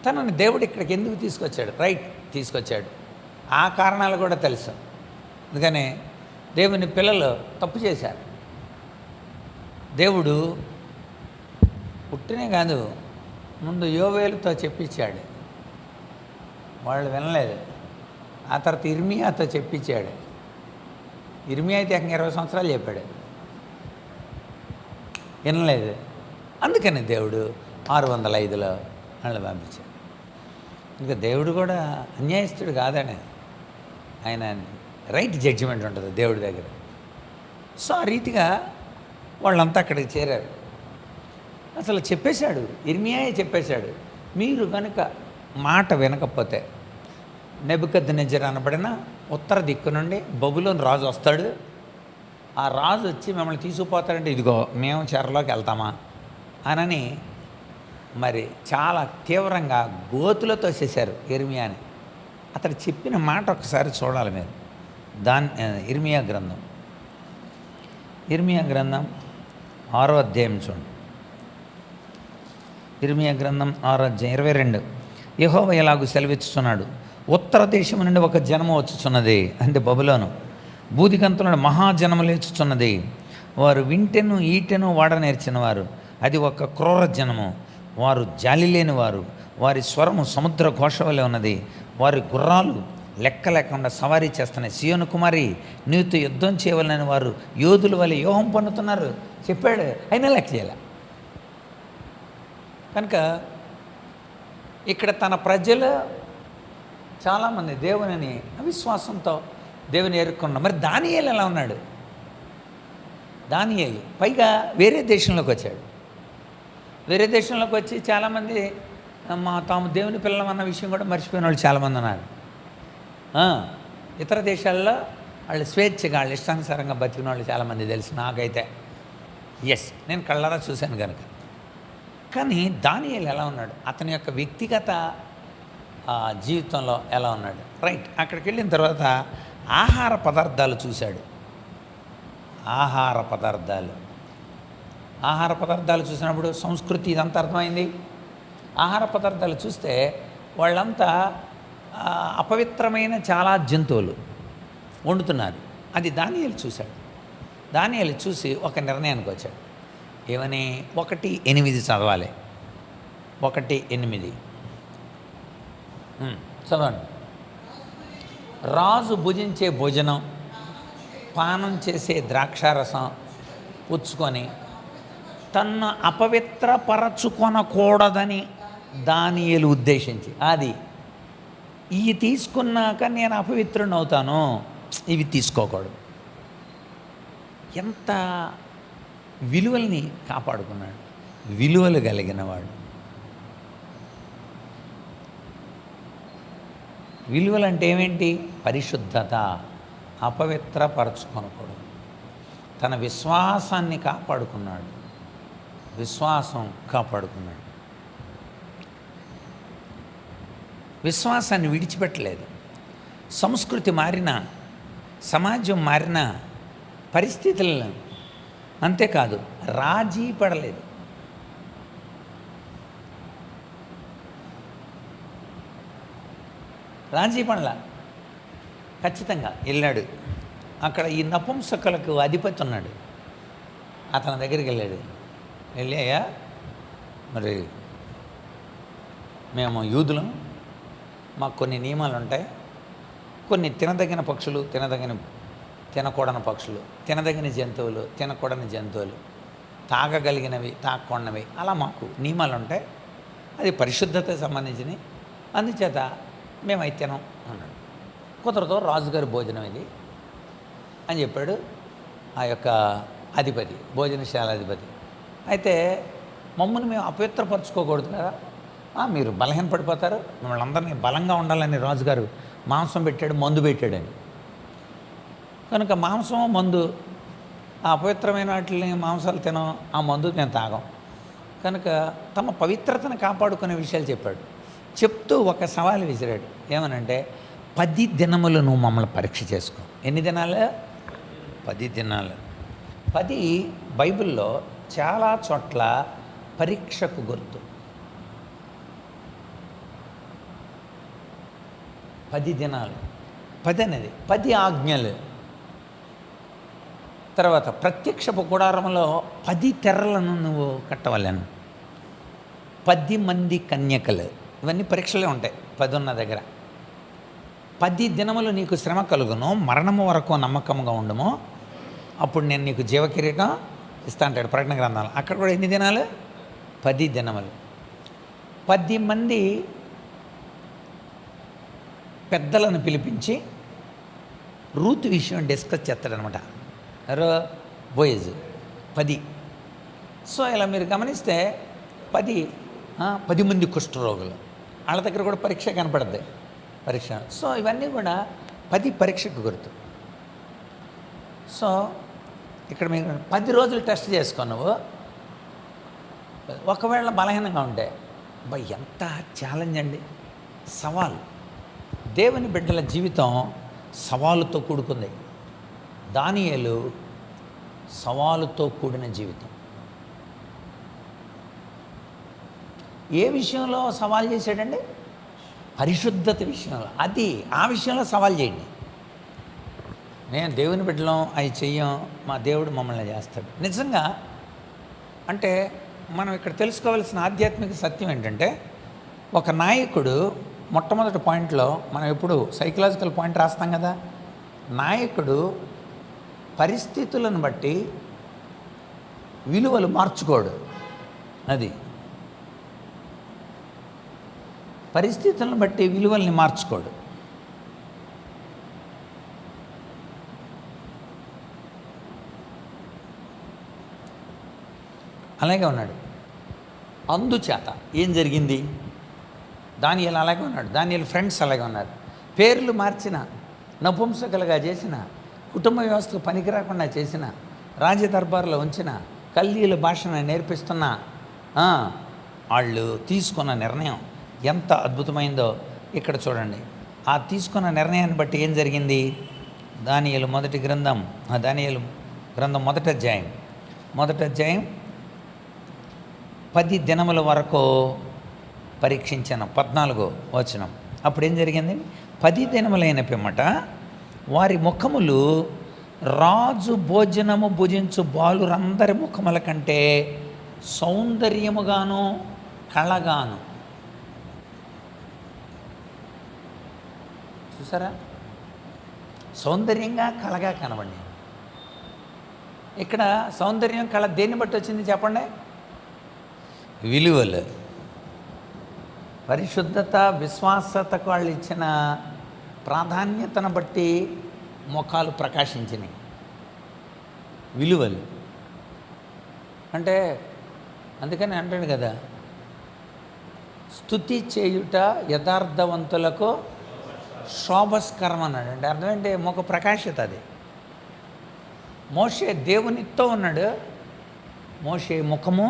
Speaker 1: తనని దేవుడు ఇక్కడికి ఎందుకు తీసుకొచ్చాడు, తీసుకొచ్చాడు. ఆ కారణాలు కూడా తెలుసు. అందుకనే దేవుని పిల్లలు తప్పు చేశారు. దేవుడు పుట్టినే కాదు, ముందు యోవేలుతో చెప్పించాడు, వాళ్ళు వినలేదు. ఆ తర్వాత ఇర్మియాతో చెప్పించాడు. ఇర్మియా అయితే 20 సంవత్సరాలు చెప్పాడు, వినలేదు. అందుకని దేవుడు 605లో వాళ్ళు పంపించాడు. ఇంకా దేవుడు కూడా అన్యాయస్తుడు కాదని, ఆయన రైట్ జడ్జిమెంట్ ఉంటుంది దేవుడి దగ్గర. సో ఆ రీతిగా వాళ్ళంతా అక్కడికి చేరారు. అసలు చెప్పేశాడు, ఇర్మియాయే చెప్పేశాడు, మీరు కనుక మాట వినకపోతే నెబుకద్నెజరు అనబడిన ఉత్తర దిక్కు నుండి బబులోను రాజు వస్తాడు. ఆ రాజు వచ్చి మిమ్మల్ని తీసుకుపోతాడంటే ఇదిగో మేము చెరలోకి వెళ్తామా అనని మరి చాలా తీవ్రంగా గోతులతో చేశారు ఇర్మియాని. అతడు చెప్పిన మాట ఒకసారి చూడాలి మీరు. ఇర్మియా గ్రంథం 6వ అధ్యాయం చూడండి. ఇర్మియా గ్రంథం 6వ అధ్యాయం 22. యెహోవా ఎలాగూ సెలవిస్తున్నాడు, ఉత్తర దేశం నుండి ఒక జనము వచ్చుచున్నది, అంటే బబులోను. బూదిగంతులను మహాజనము లేచుచున్నది. వారు వింటెను ఈటెను వాడ నేర్చిన వారు. అది ఒక క్రూర జనము. వారు జాలి లేని వారు. వారి స్వరము సముద్ర ఘోష వలె ఉన్నది. వారి గుర్రాలు లెక్క లేకుండా సవారీ చేస్తున్నాయి. సియోను కుమారి, నీతో యుద్ధం చేయవలనని వారు యోధుల వలె వ్యూహం పన్నుతున్నారు చెప్పాడు, అయినా లెక్క చేయాలి. కనుక ఇక్కడ తన ప్రజలు చాలామంది దేవునిని అవిశ్వాసంతో దేవుని ఎరుక్కున్నాం. మరి దానియేలు ఎలా ఉన్నాడు? దానియేలు పైగా వేరే దేశంలోకి వచ్చాడు. వేరే దేశంలోకి వచ్చి చాలామంది తాము దేవుని పిల్లలం అన్న విషయం కూడా మర్చిపోయిన వాళ్ళు చాలామంది ఉన్నారు. ఇతర దేశాల్లో వాళ్ళు స్వేచ్ఛగా వాళ్ళు ఇష్టానుసారంగా బతికిన వాళ్ళు చాలామంది తెలుసు నాకైతే. నేను కళ్ళారా చూశాను కనుక. కానీ దానియేలు ఎలా ఉన్నాడు, అతని యొక్క వ్యక్తిగత జీవితంలో ఎలా ఉన్నాడు? అక్కడికి వెళ్ళిన తర్వాత ఆహార పదార్థాలు చూశాడు. ఆహార పదార్థాలు చూసినప్పుడు సంస్కృతి ఇదంతా అర్థమైంది. ఆహార పదార్థాలు చూస్తే వాళ్ళంతా అపవిత్రమైన చాలా జంతువులు వండుతున్నారు. అది దానియేలు చూశాడు. దానియేలు చూసి ఒక నిర్ణయానికి వచ్చాడు. ఏమని? 1:8 చదవాలి. 1:8 చదవండి. రాజు భుజించే భోజనం, పానం చేసే ద్రాక్షారసం పుచ్చుకొని తన్ను అపవిత్రపరచుకొనకూడదని దానియేలు ఉద్దేశించి, అది ఇవి తీసుకున్నాక నేను అపవిత్రుని అవుతాను, ఇవి తీసుకోకూడదు. ఎంత విలువల్ని కాపాడుకున్నాడు, విలువలు కలిగినవాడు. విలువలు అంటే ఏమేంటి? పరిశుద్ధత, అపవిత్రపరచుకొనకూడదు. తన విశ్వాసాన్ని కాపాడుకున్నాడు, విశ్వాసం కాపాడుకున్నాడు, విశ్వాసాన్ని విడిచిపెట్టలేదు. సంస్కృతి మారినా, సమాజం మారినా, పరిస్థితులను అంతేకాదు రాజీ పడలేదు. రాజీ పడల, ఖచ్చితంగా వెళ్ళాడు. అక్కడ ఈ నపుంసకులకు అధిపతి ఉన్నాడు, అతని దగ్గరికి వెళ్ళాడు. వెళ్ళి, అయ్యా మరి మేము యూదులం, మాకు కొన్ని నియమాలు ఉంటాయి, కొన్ని తినదగిన పక్షులు, తినకూడని పక్షులు, తినదగిన జంతువులు, తినకూడని జంతువులు, తాగగలిగినవి, తాగకూడనివి, అలా మాకు నియమాలు ఉంటాయి, అది పరిశుద్ధతకు సంబంధించినవి, అందుచేత మేమైతే తినం అన్నాడు. కుదరతో రాజుగారి భోజనం ఇది అని చెప్పాడు ఆ యొక్క అధిపతి, భోజనశాల అధిపతి. అయితే మమ్మల్ని మేము అపవిత్రపరచుకోకూడదు కదా, మీరు బలహీన పడిపోతారు, మిమ్మల్ని అందరినీ బలంగా ఉండాలని రాజుగారు మాంసం పెట్టాడు, మందు పెట్టాడని. కనుక మాంసం, మందు, ఆ అపవిత్రమైన వాటిని మాంసాలు తినం, ఆ మందు మేము తాగం. కనుక తమ పవిత్రతను కాపాడుకునే విషయాలు చెప్పాడు. చెప్తూ ఒక సవాలు విసిరాడు. ఏమనంటే 10 దినములు నువ్వు మమ్మల్ని పరీక్ష చేసుకో. ఎన్ని దినాలు? 10 దినాలు. 10 బైబిల్లో చాలా చోట్ల పరీక్షకు గుర్తు. 10 దినాలు, 10 అనేది 10 ఆజ్ఞలు. తర్వాత ప్రత్యక్షపు గుడారంలో 10 తెరలను నువ్వు కట్టవలను, 10 మంది కన్యకలు, ఇవన్నీ పరీక్షలే ఉంటాయి 10 ఉన్న దగ్గర. 10 దినములు నీకు శ్రమ కలుగును, మరణము వరకు నమ్మకంగా ఉండము, అప్పుడు నేను నీకు జీవకిరీటం ఇస్తా అంటాడు ప్రకటన గ్రంథాలు. అక్కడ కూడా ఎన్ని దినాలు? 10 దినములు. 10 మంది పెద్దలను పిలిపించి రూతు విషయం డిస్కస్ చేస్తాడనమాట. బోయజ్ 10. సో ఇలా మీరు గమనిస్తే 10 మంది కుష్ఠరోగులు, వాళ్ళ దగ్గర కూడా పరీక్ష కనపడుద్ది, పరీక్ష. సో ఇవన్నీ కూడా 10 పరీక్షకు గుర్తు. సో ఇక్కడ మీరు 10 రోజులు టెస్ట్ చేసుకో. నువ్వు ఒకవేళ బలహీనంగా ఉంటే, ఎంత ఛాలెంజ్ అండి, సవాల్. దేవుని బిడ్డల జీవితం సవాలుతో కూడుకుంది. దానియేలు సవాలుతో కూడిన జీవితం. ఏ విషయంలో సవాల్ చేశాడండి? పరిశుద్ధత విషయంలో. ఆ విషయంలో సవాల్ చేయండి. నేను దేవుని బిడ్డలం, అవి చెయ్యం, మా దేవుడు మమ్మల్ని చేస్తాడు. నిజంగా అంటే మనం ఇక్కడ తెలుసుకోవాల్సిన ఆధ్యాత్మిక సత్యం ఏంటంటే, ఒక నాయకుడు మొట్టమొదటి పాయింట్లో మనం ఎప్పుడు సైకలాజికల్ పాయింట్ రాస్తాం కదా, నాయకుడు పరిస్థితులను బట్టి విలువలు మార్చుకోడు. అది పరిస్థితులను బట్టి విలువల్ని మార్చుకోడు. అలాగే ఉన్నాడు. అందుచేత ఏం జరిగింది? దానియేలు అలాగే ఉన్నాడు. దానియేలు ఫ్రెండ్స్ అలాగే ఉన్నారు. పేర్లు మార్చిన, నపుంసకులుగా చేసిన, కుటుంబ వ్యవస్థకు పనికి రాకుండా చేసిన, రాజదర్బార్లో ఉంచిన, కల్దీయుల భాషను నేర్పిస్తున్న వాళ్ళు తీసుకున్న నిర్ణయం ఎంత అద్భుతమైందో ఇక్కడ చూడండి. ఆ తీసుకున్న నిర్ణయాన్ని బట్టి ఏం జరిగింది? దానియేలు గ్రంథం మొదటి అధ్యాయం 10 దినముల వరకు పరీక్షించాను. 14వ వచనం. అప్పుడు ఏం జరిగింది? 10 దినములైన పిమ్మట వారి ముఖములు రాజు భోజనము భుజించు బాలురందరి ముఖముల కంటే సౌందర్యముగాను కళగాను. చూసారా? సౌందర్యంగా కళగా కనబడి. ఇక్కడ సౌందర్యం, కళ దేన్ని బట్టి వచ్చింది చెప్పండి? విలువలు, పరిశుద్ధత, విశ్వాసతకు వాళ్ళు ఇచ్చిన ప్రాధాన్యతను బట్టి ముఖాలు ప్రకాశించినాయి. విలువలు. అంటే అందుకని అంటాడు కదా, స్తుతి చేయుట యథార్థవంతులకు శోభస్కరం అన్నాడు. అంటే అర్థం ఏంటి? ముఖ ప్రకాశత. అది మోషే దేవునితో ఉన్నాడు, మోషే ముఖము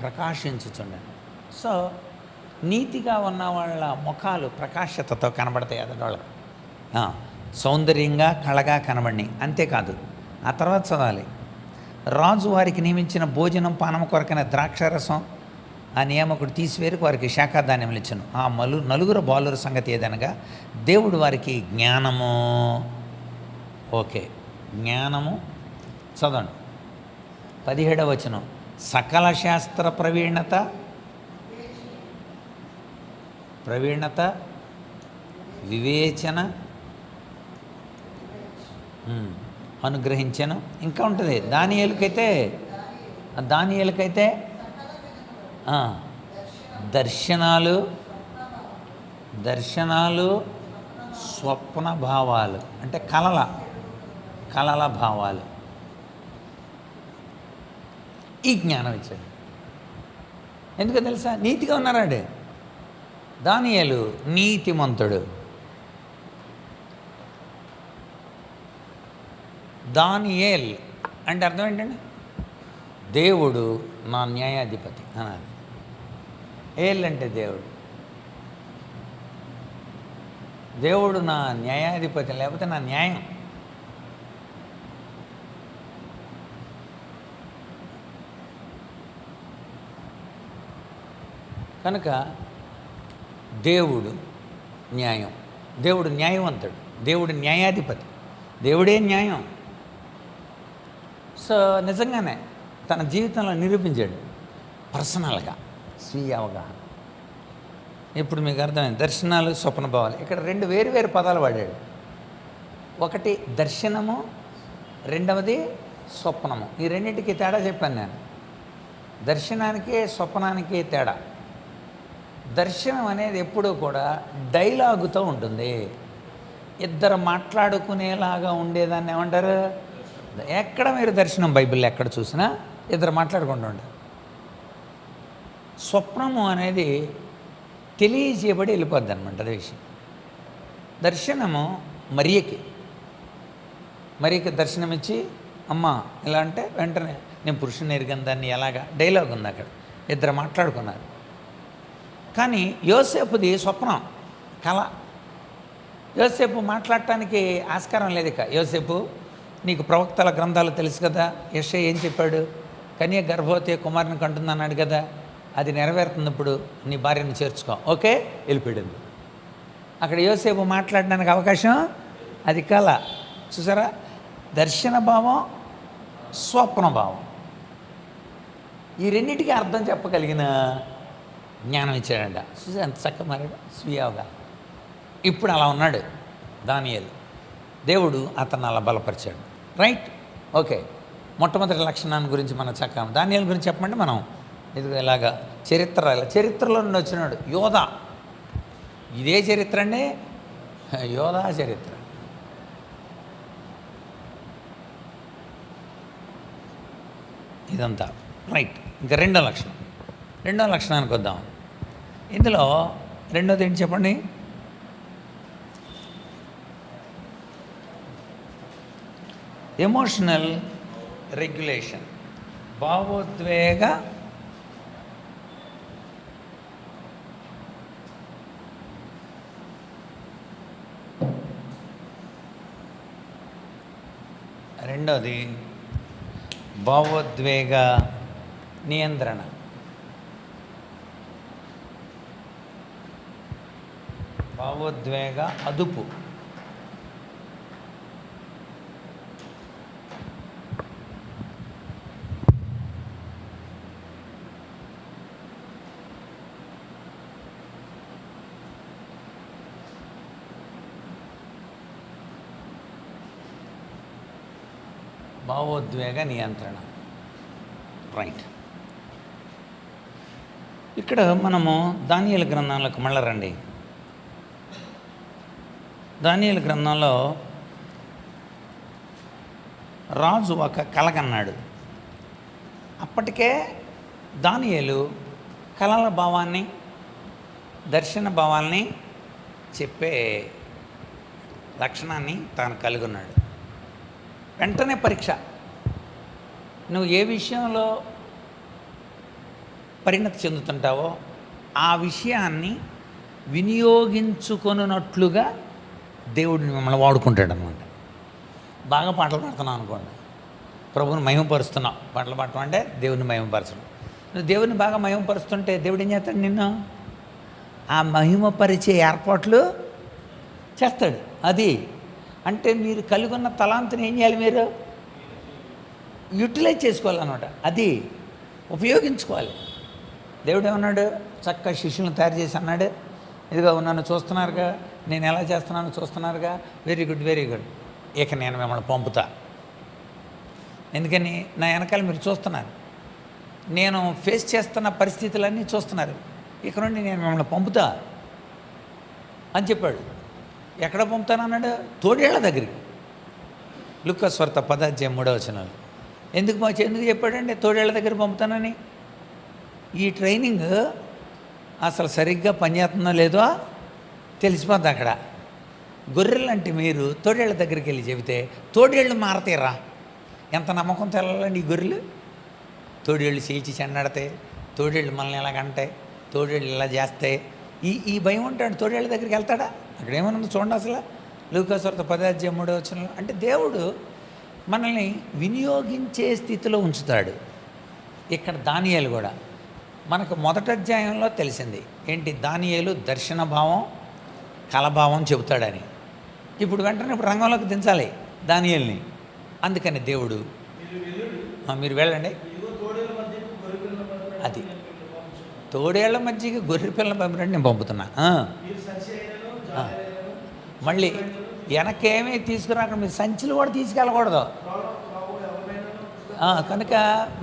Speaker 1: ప్రకాశించుచుండను. సో నీతిగా ఉన్న వాళ్ళ ముఖాలు ప్రకాశతతో కనబడతాయి ఎదటోళ్ళకి, సౌందర్యంగా కళగా కనబడి. అంతేకాదు, ఆ తర్వాత చదవాలి, రాజు వారికి నియమించిన భోజనం పానం కొరకైన ద్రాక్షారసం ఆ నియామకుడు తీసివేరికి వారికి శాఖాధాన్యములు ఇచ్చను. ఆ నలుగురు బాలుర సంగతి ఏదనగా దేవుడు వారికి జ్ఞానము, ఓకే జ్ఞానము, చదవండి 17వ వచనం, సకల శాస్త్ర ప్రవీణత వివేచన అనుగ్రహించాను. ఇంకా ఉంటుంది, దానియేలుకైతే దర్శనాలు స్వప్న భావాలు, అంటే కలల భావాలు. ఈ జ్ఞానం ఇచ్చాడు. ఎందుకో తెలుసా? నీతిగా ఉన్నారాడు. దానియేలు నీతిమంతుడు. దానియేల్ అంటే అర్థం ఏంటండి? దేవుడు నా న్యాయాధిపతి అనాలి. ఏల్ అంటే దేవుడు నా న్యాయాధిపతి, లేకపోతే నా న్యాయం. కనుక దేవుడు న్యాయం, దేవుడు న్యాయవంతుడు, దేవుడు న్యాయాధిపతి, దేవుడే న్యాయం. సో నిజంగానే తన జీవితంలో నిరూపించాడు పర్సనల్గా, స్వీయ అవగాహన. ఇప్పుడు మీకు అర్థమైంది, దర్శనాలు స్వప్న భావాలు. ఇక్కడ 2 వేరు పదాలు వాడాడు. ఒకటి దర్శనము, రెండవది స్వప్నము. ఈ రెండింటికి తేడా చెప్పాను నేను. దర్శనానికి స్వప్నానికి తేడా. దర్శనం అనేది ఎప్పుడూ కూడా డైలాగుతో ఉంటుంది. ఇద్దరు మాట్లాడుకునేలాగా ఉండేదాన్ని ఏమంటారు? ఎక్కడ మీరు దర్శనం బైబిల్లో ఎక్కడ చూసినా ఇద్దరు మాట్లాడుకుంటూ ఉంటారు. స్వప్నము అనేది తెలియజేయబడి వెళ్ళిపోద్ది అనమాట. అదే విషయం. దర్శనము మరియకి దర్శనమిచ్చి, అమ్మ ఇలా అంటే వెంటనే నేను పురుషుని ఎరిగిన దాన్ని ఎలాగా డైలాగ్ ఉంది అక్కడ. ఇద్దరు మాట్లాడుకున్నారు. కానీ యోసేపుది స్వప్నం, కళ. యోసేపు మాట్లాడటానికి ఆస్కారం లేదు. ఇక యోసేపు, నీకు ప్రవక్తల గ్రంథాలు తెలుసు కదా, యెషయా ఏం చెప్పాడు? కన్య గర్భవతి కుమారుని కంటుంది అన్నాడు కదా, అది నెరవేరుతుంది. ఇప్పుడు నీ భార్యను చేర్చుకో. ఓకే, వెళ్ళిపోయింది. అక్కడ యోసేపు మాట్లాడడానికి అవకాశం, అది కళ. చూసారా? దర్శన భావం, స్వప్న భావం, ఈ రెండింటికి అర్థం చెప్పగలిగిన జ్ఞానం ఇచ్చాడంట. చూసి ఎంత చక్కగా మారాడు, స్వీయగా. ఇప్పుడు అలా ఉన్నాడు దానియేలు. దేవుడు అతన్ని అలా బలపరిచాడు. Right, okay. మొట్టమొదటి లక్షణాన్ని గురించి మనం చక్కగా, దానియేలు గురించి చెప్పమంటే మనం ఇది ఇలాగా చరిత్రలో నుండి వచ్చినాడు. యోధా, ఇదే చరిత్ర అండి, యోధా చరిత్ర. ఇదంతా రైట్. ఇంకా రెండో లక్షణానికి వద్దాం. ఇందులో రెండోది ఏంటి చెప్పండి? ఎమోషనల్ రెగ్యులేషన్, భావోద్వేగ రెండోది భావోద్వేగ నియంత్రణ. భావోద్వేగ అదుపు. భావోద్వేగ నియంత్రణ. రైట్. ఇక్కడ మనము దానియేలు గ్రంథంలోకి మళ్ళీ రండి. దానియేలు గ్రంథంలో రాజు ఒక కలగన్నాడు. అప్పటికే దానియేలు కలల భావాన్ని, దర్శన భావాల్ని చెప్పే లక్షణాన్ని తాను కలిగి ఉన్నాడు. వెంటనే పరీక్ష. నువ్వు ఏ విషయంలో పరిణతి చెందుతుంటావో ఆ విషయాన్ని వినియోగించుకొనున్నట్లుగా దేవుడిని మిమ్మల్ని వాడుకుంటాడు అన్నమాట. బాగా పాటలు పాడుతున్నావు అనుకోండి, ప్రభువుని మహిమపరుస్తున్నావు. పాటలు పాడటం అంటే దేవుని మహిమపరచడం. నువ్వు దేవుని బాగా మహిమపరుస్తుంటే దేవుడు ఏం చేస్తాడు? నిన్ను ఆ మహిమపరిచే ఏర్పాట్లు చేస్తాడు. అది అంటే మీరు కలిగి ఉన్న తలాంతుని ఏం చేయాలి? మీరు యూటిలైజ్ చేసుకోవాలన్నమాట. అది ఉపయోగించుకోవాలి. దేవుడు ఏమన్నాడు? చక్కగా శిష్యులను తయారు చేసి అన్నాడు, ఇదిగో నన్ను చూస్తున్నారుగా, నేను ఎలా చేస్తున్నానో చూస్తున్నారుగా, వెరీ గుడ్ వెరీ గుడ్, ఇక నేను మిమ్మల్ని పంపుతా. ఎందుకని? నా వెనకాల మీరు చూస్తున్నారు, నేను ఫేస్ చేస్తున్న పరిస్థితులన్నీ చూస్తున్నారు, ఇక నుండి నేను మిమ్మల్ని పంపుతా అని చెప్పాడు. ఎక్కడ పంపుతానన్నాడు? తోడేళ్ల దగ్గరికి. లూకా సువార్త 10:3 ఎందుకు చెప్పాడండి తోడేళ్ల దగ్గర పంపుతానని? ఈ ట్రైనింగ్ అసలు సరిగ్గా పనిచేస్తుందో లేదో తెలిసిపోద్ది అక్కడ. గొర్రెలు అంటే మీరు తోడేళ్ల దగ్గరికి వెళ్ళి చెబితే తోడేళ్ళు మారతీరా. ఎంత నమ్మకం తెలాలండి ఈ గొర్రెలు? తోడేళ్ళు చేయించి చెండాడతాయి, తోడేళ్ళు మనల్ని ఎలాగంటాయి, తోడేళ్ళు ఇలా చేస్తాయి, ఈ భయం ఉంటాడు. తోడేళ్ళ దగ్గరికి వెళ్తాడా? అక్కడ ఏమన్నా చూడండి అసలు. లూకా సువార్త 10:3 అంటే దేవుడు మనల్ని వినియోగించే స్థితిలో ఉంచుతాడు. ఇక్కడ దానియేలు కూడా మనకు మొదటి అధ్యాయంలో తెలిసింది ఏంటి? దానియేలు దర్శన భావం, కలభావం చెబుతాడని. ఇప్పుడు వెంటనే రంగంలోకి దించాలి దానియేలుని. అందుకని దేవుడు మీరు వెళ్ళండి, అది తోడేళ్ల మధ్యకి గొర్రె పిల్లల పంపినట్టు నేను పంపుతున్నా. మళ్ళీ వెనకేమీ తీసుకురాక మీరు సంచులు కూడా తీసుకెళ్ళకూడదు. కనుక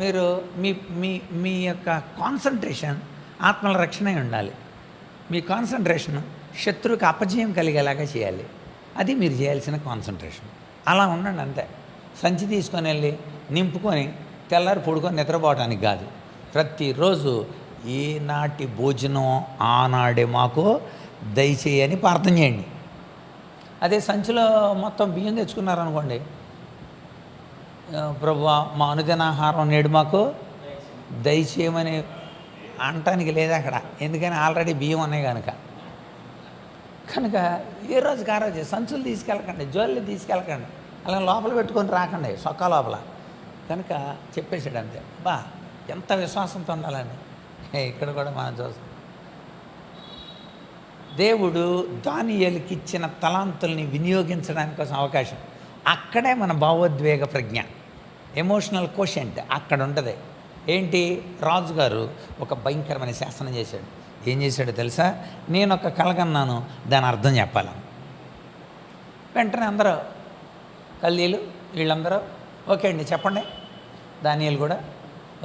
Speaker 1: మీరు మీ మీ మీ యొక్క కాన్సన్ట్రేషన్ ఆత్మల రక్షణ ఉండాలి. మీ కాన్సన్ట్రేషన్ శత్రువుకి అపజయం కలిగేలాగా చేయాలి. అది మీరు చేయాల్సిన కాన్సన్ట్రేషన్. అలా ఉండండి అంతే. సంచి తీసుకొని వెళ్ళి నింపుకొని తెల్లారి పడుకొని నిద్రపోవటానికి కాదు. ప్రతిరోజు ఈనాటి భోజనం ఆనాడే మాకు దయచేయని ప్రార్థన చేయండి. అదే సంచిలో మొత్తం బియ్యం తెచ్చుకున్నారనుకోండి, ప్రభువా మా అనుదినాహారం నేడు మాకు దయచేయమని అనటానికి లేదు అక్కడ. ఎందుకని ఆల్రెడీ బియ్యం ఉన్నాయి కనుక ఏ రోజుకి ఆ రోజు సంచులు తీసుకెళ్ళకండి, జోళ్ళు తీసుకెళ్ళకండి, అలా లోపల పెట్టుకొని రాకండి, సొక్కా లోపల. కనుక చెప్పేసాడు అంతే. ఎంత విశ్వాసంతో ఉండాలండి. ఇక్కడ కూడా మనం చూస్తాం. దేవుడు దానియేలుకి ఇచ్చిన తలాంతుల్ని వినియోగించడానికి కోసం అవకాశం. అక్కడే మన భావోద్వేగ ప్రజ్ఞ, ఎమోషనల్ కోషెంట్ అక్కడ ఉంటుంది. ఏంటి? రాజుగారు ఒక భయంకరమైన శాసనం చేశాడు. ఏం చేశాడో తెలుసా? నేను ఒక కలగన్నాను, దాని అర్థం చెప్పాలి. వెంటనే అందరూ కల్దీలు వీళ్ళందరూ ఓకే అండి చెప్పండి. దానియేలు కూడా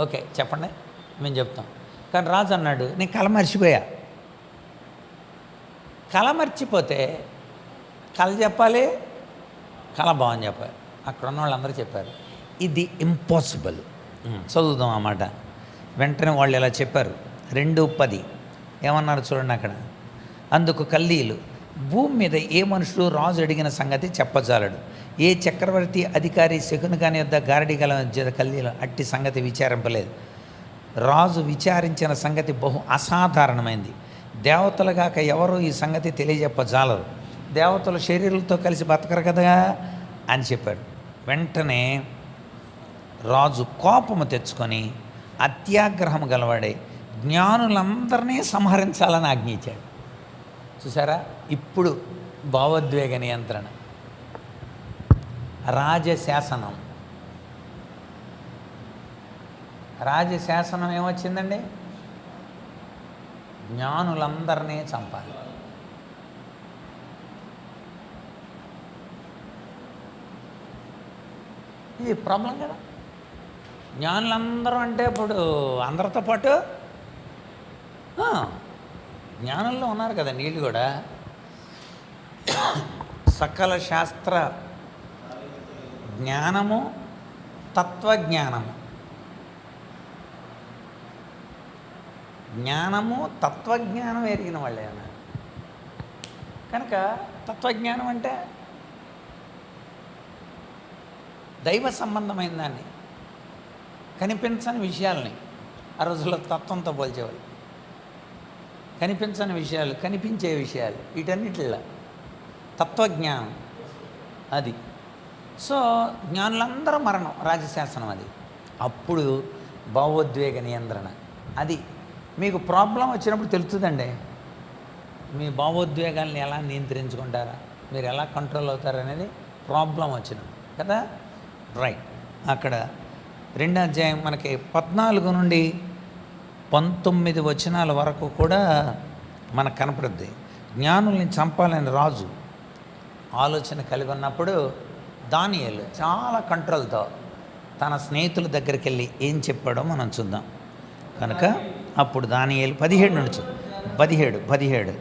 Speaker 1: ఓకే చెప్పండి మేము చెప్తాం. కానీ రాజు అన్నాడు, నేను కల మర్చిపోయా. కల మర్చిపోతే కల చెప్పాలి, కల బాగుంది చెప్పాలి. అక్కడ ఉన్న వాళ్ళందరూ చెప్పారు ఇది ఇంపాసిబుల్. చదువుదాం ఆ మాట. వెంటనే వాళ్ళు ఇలా చెప్పారు. 2:10 ఏమన్నారు చూడండి అక్కడ. అందుకు కల్దీయులు, భూమి మీద ఏ మనుషుడు రాజు అడిగిన సంగతి చెప్పజాలడు, ఏ చక్రవర్తి అధికారి శకునిగాని యొద్ద గారడి గల కల్దీయులు అట్టి సంగతి విచారింపలేదు. రాజు విచారించిన సంగతి బహు అసాధారణమైంది. దేవతలుగాక ఎవరు ఈ సంగతి తెలియజెప్పజాలరు. దేవతలు శరీరాలతో కలిసి బతకరు కదా అని చెప్పాడు. వెంటనే రాజు కోపము తెచ్చుకొని అత్యాగ్రహం గలవాడే జ్ఞానులందరినీ సంహరించాలని ఆజ్ఞయించాడు. చూసారా? ఇప్పుడు భావోద్వేగ నియంత్రణ, రాజశాసనం. రాజశాసనం ఏమొచ్చిందండి? జ్ఞానులందరినీ చంపాలి. ఇది ప్రాబ్లం కదా. జ్ఞానులందరూ అంటే ఇప్పుడు అందరితో పాటు జ్ఞానంలో ఉన్నారు కదా నీళ్ళు కూడా. సకల శాస్త్ర జ్ఞానము తత్వజ్ఞానము. జ్ఞానము తత్వజ్ఞానం ఎరిగిన వాళ్ళే అన్నారు. కనుక తత్వజ్ఞానం అంటే దైవ సంబంధమైన దాన్ని, కనిపించని విషయాల్ని ఆ రోజుల్లో తత్వంతో పోల్చేవాళ్ళు. కనిపించని విషయాలు, కనిపించే విషయాలు, వీటన్నిటిలో తత్వజ్ఞానం అది. సో జ్ఞానులందరూ మరణం రాజశాసనం అది. అప్పుడు భావోద్వేగ నియంత్రణ అది. మీకు ప్రాబ్లం వచ్చినప్పుడు తెలుస్తుందండి, మీ భావోద్వేగాల్ని ఎలా నియంత్రించుకుంటారా, మీరు ఎలా కంట్రోల్ అవుతారనేది ప్రాబ్లం వచ్చినప్పుడు కదా. రైట్. అక్కడ 2వ అధ్యాయం మనకి 14 నుండి 19 వచనాల వరకు కూడా మనకు కనపడుద్ది. జ్ఞానుల్ని చంపాలని రాజు ఆలోచన కలిగి ఉన్నప్పుడు దానియేలు చాలా కంట్రోల్తో తన స్నేహితుల దగ్గరికి వెళ్ళి ఏం చెప్పాడో మనం చూద్దాం. కనుక అప్పుడు దానియేలు 17 నుండి 17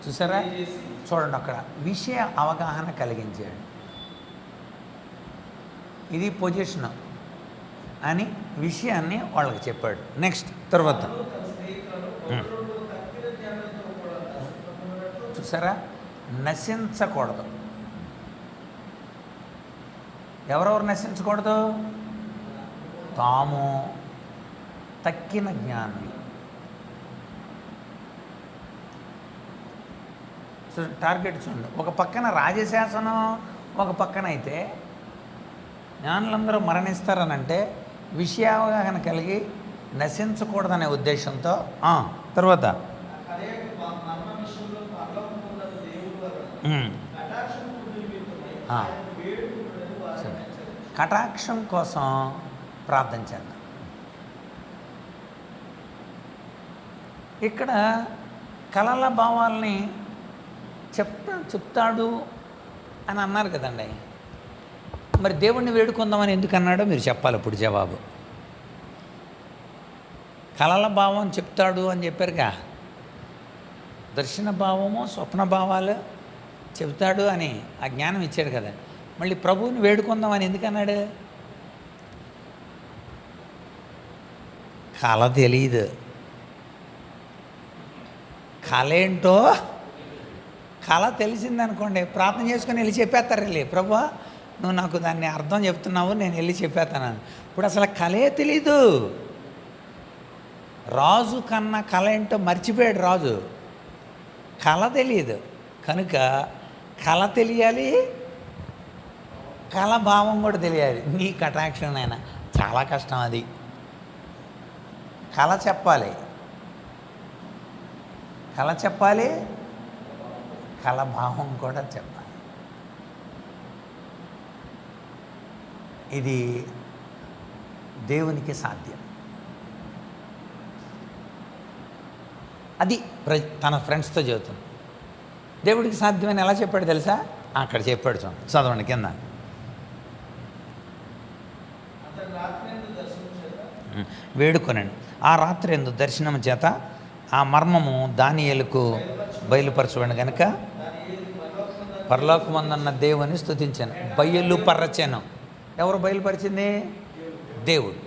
Speaker 1: చూసారా, చూడండి అక్కడ విషయ అవగాహన కలిగించాడు. ఇది పొజిషన్ అని విషయాన్ని వాళ్ళకి చెప్పాడు. నెక్స్ట్ తర్వాత చూసారా, నశించకూడదు. ఎవరెవరు నశించకూడదు? తాము తక్కిన జ్ఞానులు. టార్గెట్ చూడండి, ఒక పక్కన రాజశాసనం, ఒక పక్కన అయితే జ్ఞానులందరూ మరణిస్తారనంటే విషయావగాహన కలిగి నశించకూడదనే ఉద్దేశంతో. తర్వాత కటాక్షం కోసం ప్రార్థన చేద్దాం. ఇక్కడ కలల భావాల్ని చెప్తాడు అని అన్నారు కదండి. మరి దేవుణ్ణి వేడుకుందామని ఎందుకు అన్నాడో మీరు చెప్పాలి ఇప్పుడు జవాబు. కలల భావం చెప్తాడు అని చెప్పారుగా, దర్శన భావము స్వప్న భావాలు చెబుతాడు అని ఆ జ్ఞానం ఇచ్చాడు కదా. మళ్ళీ ప్రభువుని వేడుకుందామని ఎందుకన్నాడు? కళ తెలియదు, కళ ఏంటో కళ తెలిసిందనుకోండి, ప్రార్థన చేసుకొని వెళ్ళి చెప్పేస్తారు. వెళ్ళి ప్రభువా నువ్వు నాకు దాన్ని అర్థం చెప్తున్నావు, నేను వెళ్ళి చెప్పేస్తాను. ఇప్పుడు అసలు కళే తెలీదు. రాజు కన్నా కళ ఏంటో మర్చిపోయాడు రాజు. కళ తెలియదు కనుక కళ తెలియాలి, కళ భావం కూడా తెలియాలి. నీ కటాక్షం అయినా చాలా కష్టం అది. కళ చెప్పాలి, కళ చెప్పాలి, కళ భావం కూడా చెప్పాలి. ఇది దేవునికి సాధ్యం. అది తన ఫ్రెండ్స్తో చెబుతుంది. దేవుడికి సాధ్యమని ఎలా చెప్పాడు తెలుసా? అక్కడ చెప్పాడు. చూడండి, చదవండి కింద. వేడుకొనండి, ఆ రాత్రి ఎందు దర్శనం చేత ఆ మర్మము దానియేలుకు బయలుపరచబడి కనుక పరలోకమందున్న దేవుని స్తుతించాను. బయలుపరచాను. ఎవరు బయలుపరిచింది? దేవుడు.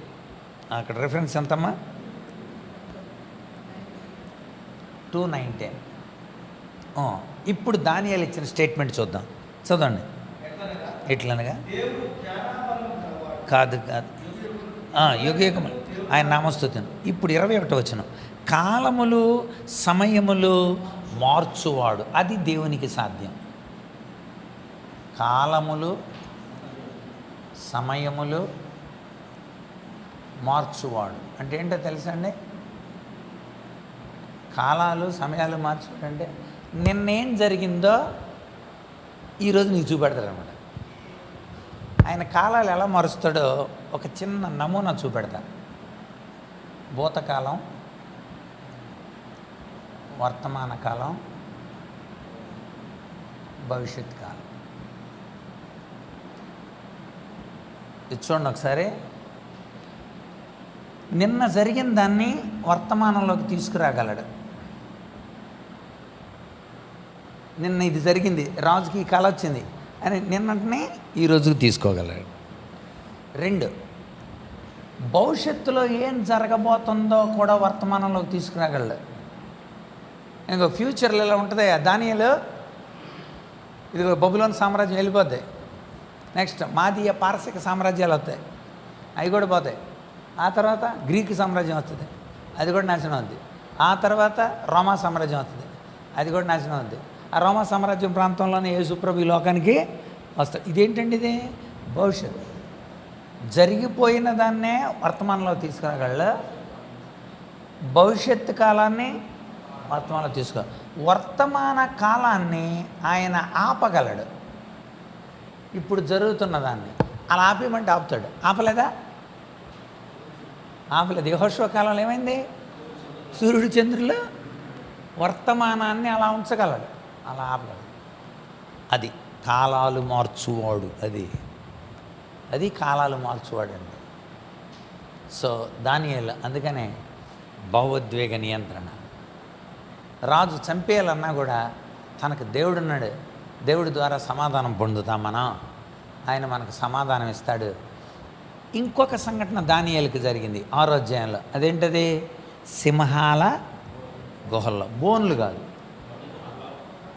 Speaker 1: అక్కడ రిఫరెన్స్ ఎంతమ్మా? 2:19. ఇప్పుడు దానియేలు ఇచ్చిన స్టేట్మెంట్ చూద్దాం, చదవండి. ఎట్లనగా కాదు యుగయుగము ఆయన నామస్తుతిని. ఇప్పుడు 21 వచనం, కాలములు సమయములు మార్చువాడు. అది దేవునికి సాధ్యం. కాలములు సమయములు మార్చువాడు అంటే ఏంటో తెలుసా అండి? కాలాలు సమయాలు మార్చువాడు అంటే నిన్నేం జరిగిందో ఈరోజు నీకు చూపెడతాడు అనమాట. ఆయన కాలాలు ఎలా మారుస్తాడో ఒక చిన్న నమూనా చూపెడతాను. భూతకాలం, వర్తమాన కాలం, భవిష్యత్ కాలం. ఇది చూడండి ఒకసారి. నిన్న జరిగిన దాన్ని వర్తమానంలోకి తీసుకురాగలడు. నిన్న ఇది జరిగింది, రాజుకి ఈ కళ వచ్చింది అని నిన్ననే ఈ రోజుకి తీసుకోగలడు. 2, భవిష్యత్తులో ఏం జరగబోతుందో కూడా వర్తమానంలోకి తీసుకురాగలడు. ఇంకో ఫ్యూచర్లో ఇలా ఉంటుంది. దానియేలు ఇదిగో బబులోన్ సామ్రాజ్యం వెళ్ళిపోతాయి. నెక్స్ట్ మాదీయ పారసిక సామ్రాజ్యాలు వస్తాయి, అవి కూడా పోతాయి. ఆ తర్వాత గ్రీకు సామ్రాజ్యం వస్తుంది, అది కూడా నాశనం అవుద్ది. ఆ తర్వాత రోమా సామ్రాజ్యం వస్తుంది, అది కూడా నాశనం అవుద్ది. ఆ రోమా సామ్రాజ్యం ప్రాంతంలోనే యేసుప్రభు ఈ లోకానికి వస్తాడు. ఇదేంటండి? ఇది భవిష్యత్తు. జరిగిపోయిన దాన్నే వర్తమానంలో తీసుకురాగలడు, భవిష్యత్తు కాలాన్ని వర్తమానంలో తీసుకో. వర్తమాన కాలాన్ని ఆయన ఆపగలడు. ఇప్పుడు జరుగుతున్న దాన్ని అలా ఆపేయమంటే ఆపుతాడు. ఆపలేదా? ఆపలేదు. యెహోషువ కాలంలో ఏమైంది? సూర్యుడు చంద్రులు వర్తమానాన్ని అలా ఉంచగలడు, అలా ఆపగలడు. అది కాలాలు మార్చువాడు. అది కాలాలు మార్చువాడు అండి. సో దానియేలు అందుకనే భావోద్వేగ నియంత్రణ. రాజు చంపేయాలన్నా కూడా తనకు దేవుడున్నాడు, దేవుడి ద్వారా సమాధానం పొందుతాం మనం, ఆయన మనకు సమాధానం ఇస్తాడు. ఇంకొక సంఘటన దానియేలుకి జరిగింది 6వ అధ్యాయంలో. అదేంటది? సింహాల గుహల్లో. బోన్లు కాదు,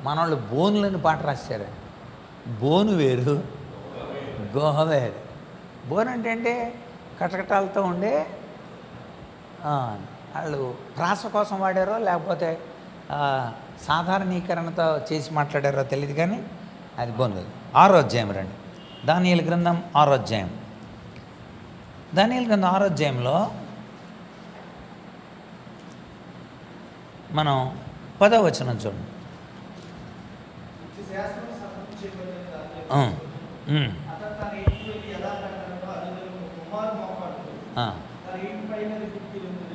Speaker 1: మనోళ్ళు బోన్లని పాట రాశారు. బోను వేరు, గుహ వేరు. బోన్ అంటే కటకటాలతో ఉండే, వాళ్ళు ప్రాస కోసం వాడారో లేకపోతే సాధారణీకరణతో చేసి మాట్లాడారో తెలియదు, కానీ అది బోన్ కాదు. 6వ అధ్యాయం రండి, దానియేలు గ్రంథం 6వ అధ్యాయం. దానియేలు గ్రంథం 6వ అధ్యాయంలో మనం 10వ వచనం చూడండి.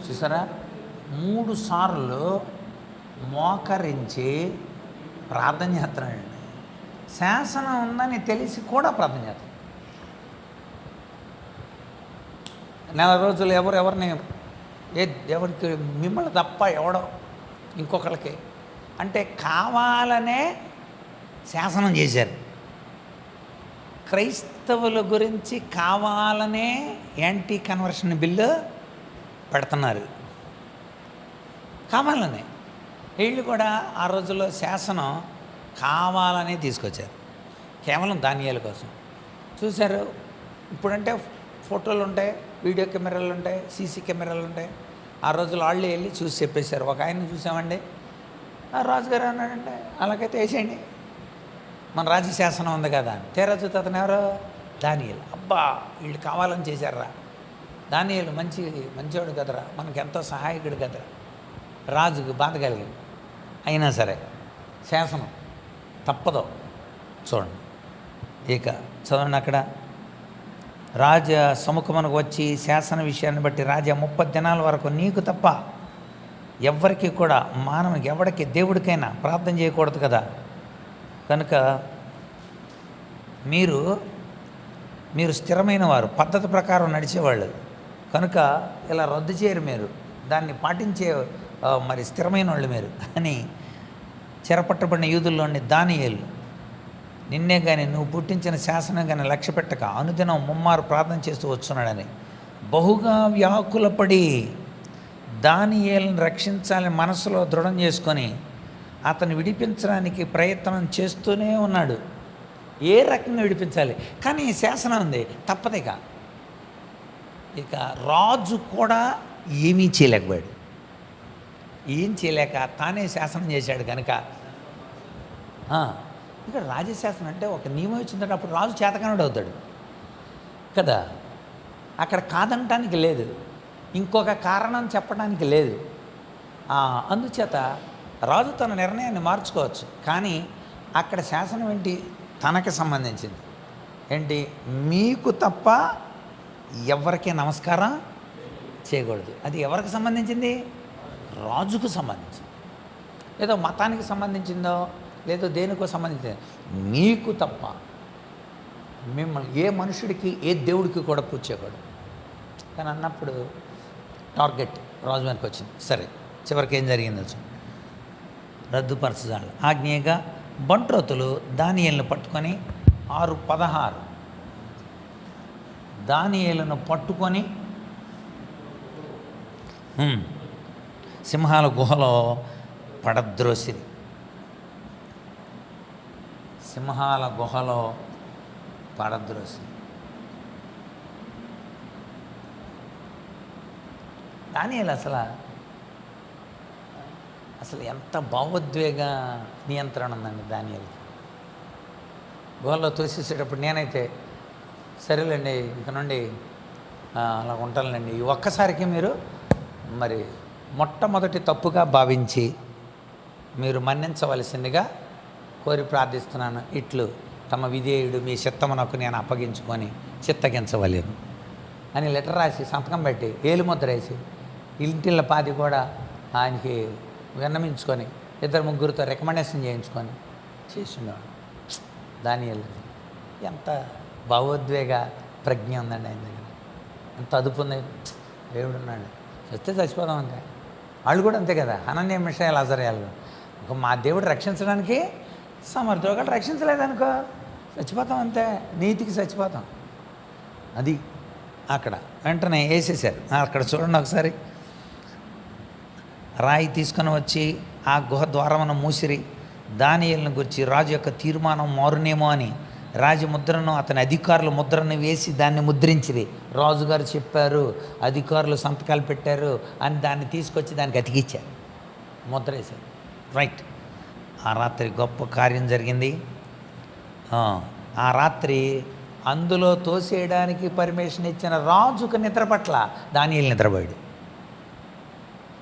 Speaker 1: చూసారా? 3 సార్లు మోకరించి ప్రార్థన చేస్తున్నాడండి. శాసనం ఉందని తెలిసి కూడా ప్రార్థన చేస్తాడు. నెల రోజులు ఎవరిని ఎవరికి మిమ్మల్ని తప్ప ఎవడో ఇంకొకరికి అంటే కావాలనే శాసనం చేశారు. క్రైస్తవుల గురించి కావాలనే యాంటీ కన్వర్షన్ బిల్లు పెడుతున్నారు, కావాలనే. వీళ్ళు కూడా ఆ రోజుల్లో శాసనం కావాలనే తీసుకొచ్చారు, కేవలం దానియేలు కోసం. చూశారు, ఇప్పుడంటే ఫోటోలు ఉంటాయి, వీడియో కెమెరాలు ఉంటాయి, సీసీ కెమెరాలు ఉంటాయి. ఆ రోజులు వాళ్ళే వెళ్ళి చూసి చెప్పేశారు. ఒక ఆయన చూసామండి, రాజుగారు అన్నాడంటే అలాగైతే వేసేయండి, మన రాజ్యశాసనం ఉంది కదా. తీరా చూస్తే అతను ఎవరో దానియేలు. అబ్బా వీళ్ళు కావాలని చేశారా, దానియేలు మంచివాడు కదరా, మనకు ఎంతో సహాయకుడు కదరా. రాజుకు బాధ కలిగింది. అయినా సరే శాసనం తప్పదు. చూడండి, ఇక చదవండి. అక్కడ రాజ సముఖమునకు వచ్చి శాసన విషయాన్ని బట్టి రాజా 30 దినాల వరకు నీకు తప్ప ఎవ్వరికి కూడా మానవునికి ఎవరికి దేవుడికైనా ప్రార్థన చేయకూడదు కదా. కనుక మీరు స్థిరమైన వారు, పద్ధతి ప్రకారం నడిచేవాళ్ళు కనుక ఇలా రద్దు చేయరు, మీరు దాన్ని పాటించే మరి స్థిరమైన వాళ్ళు మీరు అని చెరపట్టబడిన యూదుల్లోని దానియేలు, నిన్నే కానీ నువ్వు పుట్టించిన శాసనం కానీ లక్ష్య పెట్టక అనుదినం ముమ్మారు ప్రార్థన చేస్తూ వచ్చున్నాడని బహుగా వ్యాకులపడి దానియేలుని రక్షించాలని మనసులో దృఢం చేసుకొని అతను విడిపించడానికి ప్రయత్నం చేస్తూనే ఉన్నాడు. ఏ రకంగా విడిపించాలి, కానీ ఈ శాసనం ఉంది, తప్పదిక. ఇక రాజు కూడా ఏమీ చేయలేకపోయాడు. ఏం చేయలేక తానే శాసనం చేశాడు కనుక. ఇక్కడ రాజశాసనం అంటే ఒక నియమం వచ్చిందంటే అప్పుడు రాజు చేతకానుడు అవుతాడు కదా. అక్కడ కాదనటానికి లేదు, ఇంకొక కారణం చెప్పడానికి లేదు. అందుచేత రాజు తన నిర్ణయాన్ని మార్చుకోవచ్చు, కానీ అక్కడ శాసనం ఏంటి? తనకి సంబంధించింది ఏంటి? మీకు తప్ప ఎవరికి నమస్కారం చేయకూడదు. అది ఎవరికి సంబంధించింది? రాజుకు సంబంధించింది. ఏదో మతానికి సంబంధించిందో లేదో దేనికో సంబంధించింది. మీకు తప్ప మిమ్మల్ని ఏ మనుషుడికి ఏ దేవుడికి కూడా పూజ చేయకూడదు. కానీ అన్నప్పుడు టార్గెట్ రాజు వెనక్కి వచ్చింది. సరే, చివరికి ఏం జరిగిందో రద్దుపరచజాలి. ఆజ్ఞేయగా బంట్రోతులు దానియేలును పట్టుకొని 6:16 దానియేలును పట్టుకొని సింహాల గుహలో పడద్రోసిరి. సింహాల గుహలో పడద్రోసిరి. దానియేలు అసలు ఎంత భావోద్వేగ నియంత్రణ ఉందండి దానియేలు. గుహలో తోసేసేటప్పుడు నేనైతే సరేలేండి ఇక నుండి అలా ఉంటానులేండి, ఈ ఒక్కసారికి మీరు మరి మొట్టమొదటి తప్పుగా భావించి మీరు మన్నించవలసిందిగా కోరి ప్రార్థిస్తున్నాను. ఇట్లు తమ విధేయుడు మీ చిత్తమునకు నేను అప్పగించుకొని చిత్తగించవలేను అని లెటర్ రాసి సంతకం పెట్టి ఏలుముద్ర వేసి ఇంటిళ్ళ పాది కూడా ఆయనకి విన్నమించుకొని 2-3 రికమెండేషన్ చేయించుకొని చేసిండేవాడు. దానియేలు ఎంత భావోద్వేగ ప్రజ్ఞ ఉందండి ఆయన దగ్గర, ఎంత అదుపు ఉంది. దేవుడు ఉన్నాడు, చస్తే చచ్చిపోదాం అంతే. వాళ్ళు కూడా అంతే కదా, అనన్య మిషయాలు అజర్యాలు. ఒక మా దేవుడు రక్షించడానికి సమర్థుడు, ఒకటి రక్షించలేదనుకో చచ్చిపోతాం అంతే, నీతికి చచ్చిపోతాం. అది అక్కడ వెంటనే వేసేసారు. అక్కడ చూడండి ఒకసారి, రాయి తీసుకొని వచ్చి ఆ గుహ ద్వారమును మూసిరి. దానియేలును గురించి రాజు యొక్క తీర్మానం మారునేమో అని రాజముద్రను అతని అధికారుల ముద్రను వేసి దాన్ని ముద్రించిరి. రాజుగారు చెప్పారు, అధికారులు సంతకాలు పెట్టారు అని దాన్ని తీసుకొచ్చి దానికి అతికిచ్చారు, ముద్ర వేశారు. రైట్. ఆ రాత్రి గొప్ప కార్యం జరిగింది. ఆ రాత్రి అందులో తోసేయడానికి పర్మిషన్ ఇచ్చిన రాజుకు నిద్ర పట్ల దానియేలు నిద్రపోయాడు.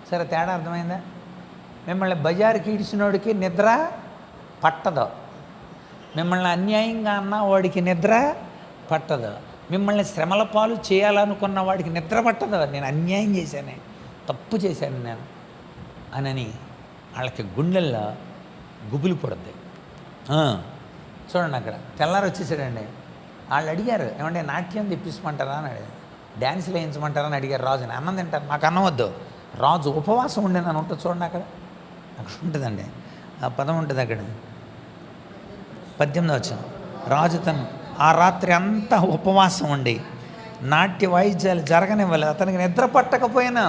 Speaker 1: సరే, తేడా అర్థమైందా? మిమ్మల్ని బజారుకి ఈడ్చినోడికి నిద్ర పట్టదు, మిమ్మల్ని అన్యాయంగా అన్న వాడికి నిద్ర పట్టదు, మిమ్మల్ని శ్రమల పాలు చేయాలనుకున్న వాడికి నిద్ర పట్టదు. నేను అన్యాయం చేశానే, తప్పు చేశాను నేను అని వాళ్ళకి గుండెల్లో గుబులు పడుద్ది. చూడండి, అక్కడ తెల్లారి వచ్చేసాడండి. వాళ్ళు అడిగారు, ఏమంటే నాట్యం తెప్పించమంటారా అని అడిగారు, డ్యాన్స్లు వేయించమంటారా అని అడిగారు రాజుని. అన్నం తింటారు, మాకు అన్నం వద్దు. రాజు ఉపవాసం ఉండే నన్ను ఉంటుంది చూడండి, అక్కడ ఉంటుందండి, ఆ పదం ఉంటుంది అక్కడ. 18వ వచనం, రాజు తను ఆ రాత్రి అంతా ఉపవాసం ఉండి నాట్య వాయిద్యాలు జరగనివ్వలేదు. అతనికి నిద్ర పట్టకపోయినా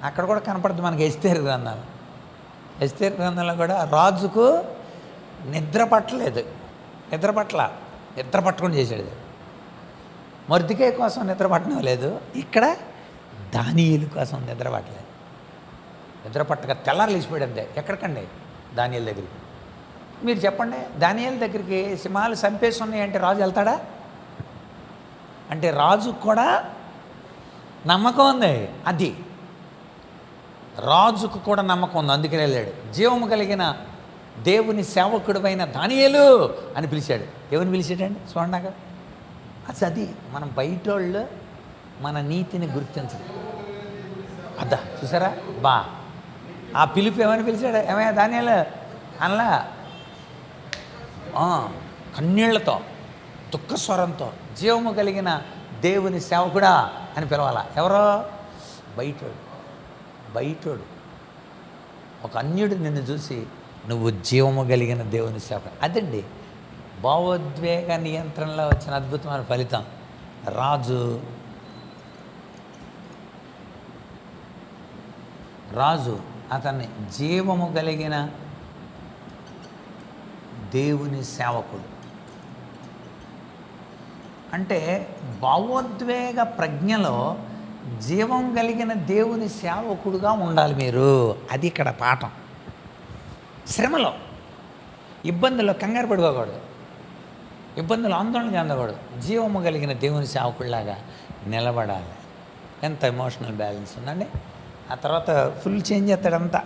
Speaker 1: అక్కడ కూడా కనపడుతుంది మనకి ఎస్తేరు గ్రంథాలు. ఎస్తేరు గ్రంథంలో కూడా రాజుకు నిద్ర పట్టలేదు, నిద్ర పట్టకుండా చేసాడు. మొర్దికే కోసం నిద్ర పట్టడం లేదు, ఇక్కడ దానియేలు కోసం నిద్ర పట్టలేదు. నిద్ర పట్టక తెల్లారు లేచిపోయాడు అంతే. ఎక్కడికండి? దానియేలు దగ్గరికి. మీరు చెప్పండి, దానియేలు దగ్గరికి సింహాలు చంపేసి ఉన్నాయంటే రాజు వెళ్తాడా? అంటే రాజుకు కూడా నమ్మకం ఉంది. అది రాజుకు కూడా నమ్మకం ఉంది, అందుకని వెళ్ళాడు. జీవము కలిగిన దేవుని సేవకుడువైన దానియేలు అని పిలిచాడు. ఎవరిని పిలిచాడండి? చూడండి, అది మనం బయటోళ్ళు మన నీతిని గుర్తించదు. అద్దా చూసారా బా, ఆ పిలుపు ఏమని పిలిచాడు? ఏమయ్యా దానియేలు అనలా, కన్నీళ్లతో దుఃఖస్వరంతో జీవము కలిగిన దేవుని సేవకుడా అని పిలవాలా. ఎవరో? బయటోడు ఒక అన్యుడు నిన్ను చూసి నువ్వు జీవము కలిగిన దేవుని సేవకుడు. అదండి భావోద్వేగ నియంత్రణలో వచ్చిన అద్భుతమైన ఫలితం. రాజు అతన్ని జీవము కలిగిన దేవుని సేవకుడు అంటే భావోద్వేగ ప్రజ్ఞలో జీవం కలిగిన దేవుని సేవకుడుగా ఉండాలి మీరు. అది ఇక్కడ పాఠం. శ్రమలో, ఇబ్బందుల్లో కంగారు పడిపోకూడదు, ఇబ్బందులు ఆందోళన చెందకూడదు, జీవము కలిగిన దేవుని సేవకుడిలాగా నిలబడాలి. ఎంత ఎమోషనల్ బ్యాలెన్స్ ఉందండి. ఆ తర్వాత ఫుల్ చేంజ్ చేస్తాడంతా.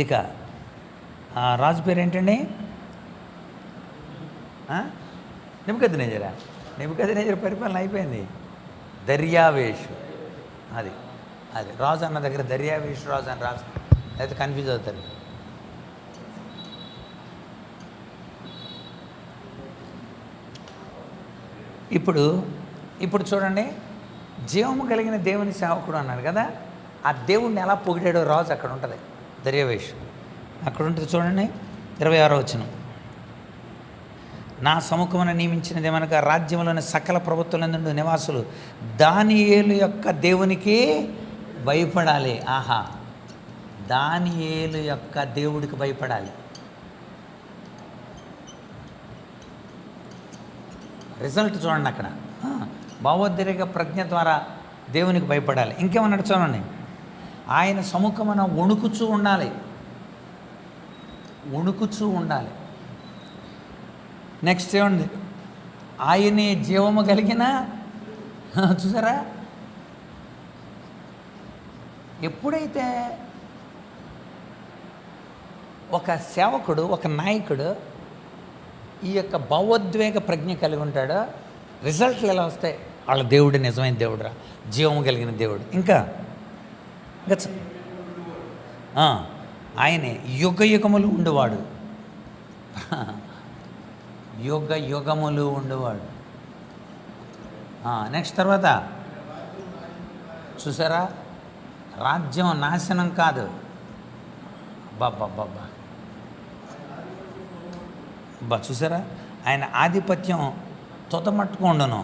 Speaker 1: ఇక రాజు పేరు ఏంటండి? నెబుకద్నెజరు పరిపాలన అయిపోయింది. దర్యావేషు. అది రాజు అన్న దగ్గర దర్యావేషు రాజు అని రాజు, అయితే కన్ఫ్యూజ్ అవుతారు. ఇప్పుడు చూడండి, జీవము కలిగిన దేవుని సేవకుడు అన్నాడు కదా, ఆ దేవుణ్ణి ఎలా పొగిడాడో రాజు అక్కడ ఉంటుంది. దర్యావేషు అక్కడ ఉంటుంది చూడండి. 26వ నా సముఖమున నియమించినదేమనగా రాజ్యంలోని సకల ప్రభుత్వలందు నివాసులు దానియేలు యొక్క దేవునికి భయపడాలి. ఆహా, దానియేలు యొక్క దేవుడికి భయపడాలి. రిజల్ట్ చూడండి అక్కడ, భావోద్రేక ప్రజ్ఞ ద్వారా దేవునికి భయపడాలి. ఇంకేమన్నాడు చూడండి, ఆయన సముఖమున వణుకుచూ ఉండాలి. నెక్స్ట్ ఏమండి, ఆయనే జీవము కలిగిన, చూసారా, ఎప్పుడైతే ఒక సేవకుడు, ఒక నాయకుడు ఈ యొక్క భావోద్వేగ ప్రజ్ఞ కలిగి ఉంటాడో రిజల్ట్లు ఎలా వస్తాయి? వాళ్ళ దేవుడు నిజమైన దేవుడురా, జీవము కలిగిన దేవుడు. ఇంకా ఆయనే యుగ యుగములు ఉండేవాడు. యుగ యుగములు ఉండేవాడు. నెక్స్ట్ తర్వాత చూసారా, రాజ్యం నాశనం కాదు. బా చూసారా, ఆయన ఆధిపత్యం తొతమట్టుకు ఉండను.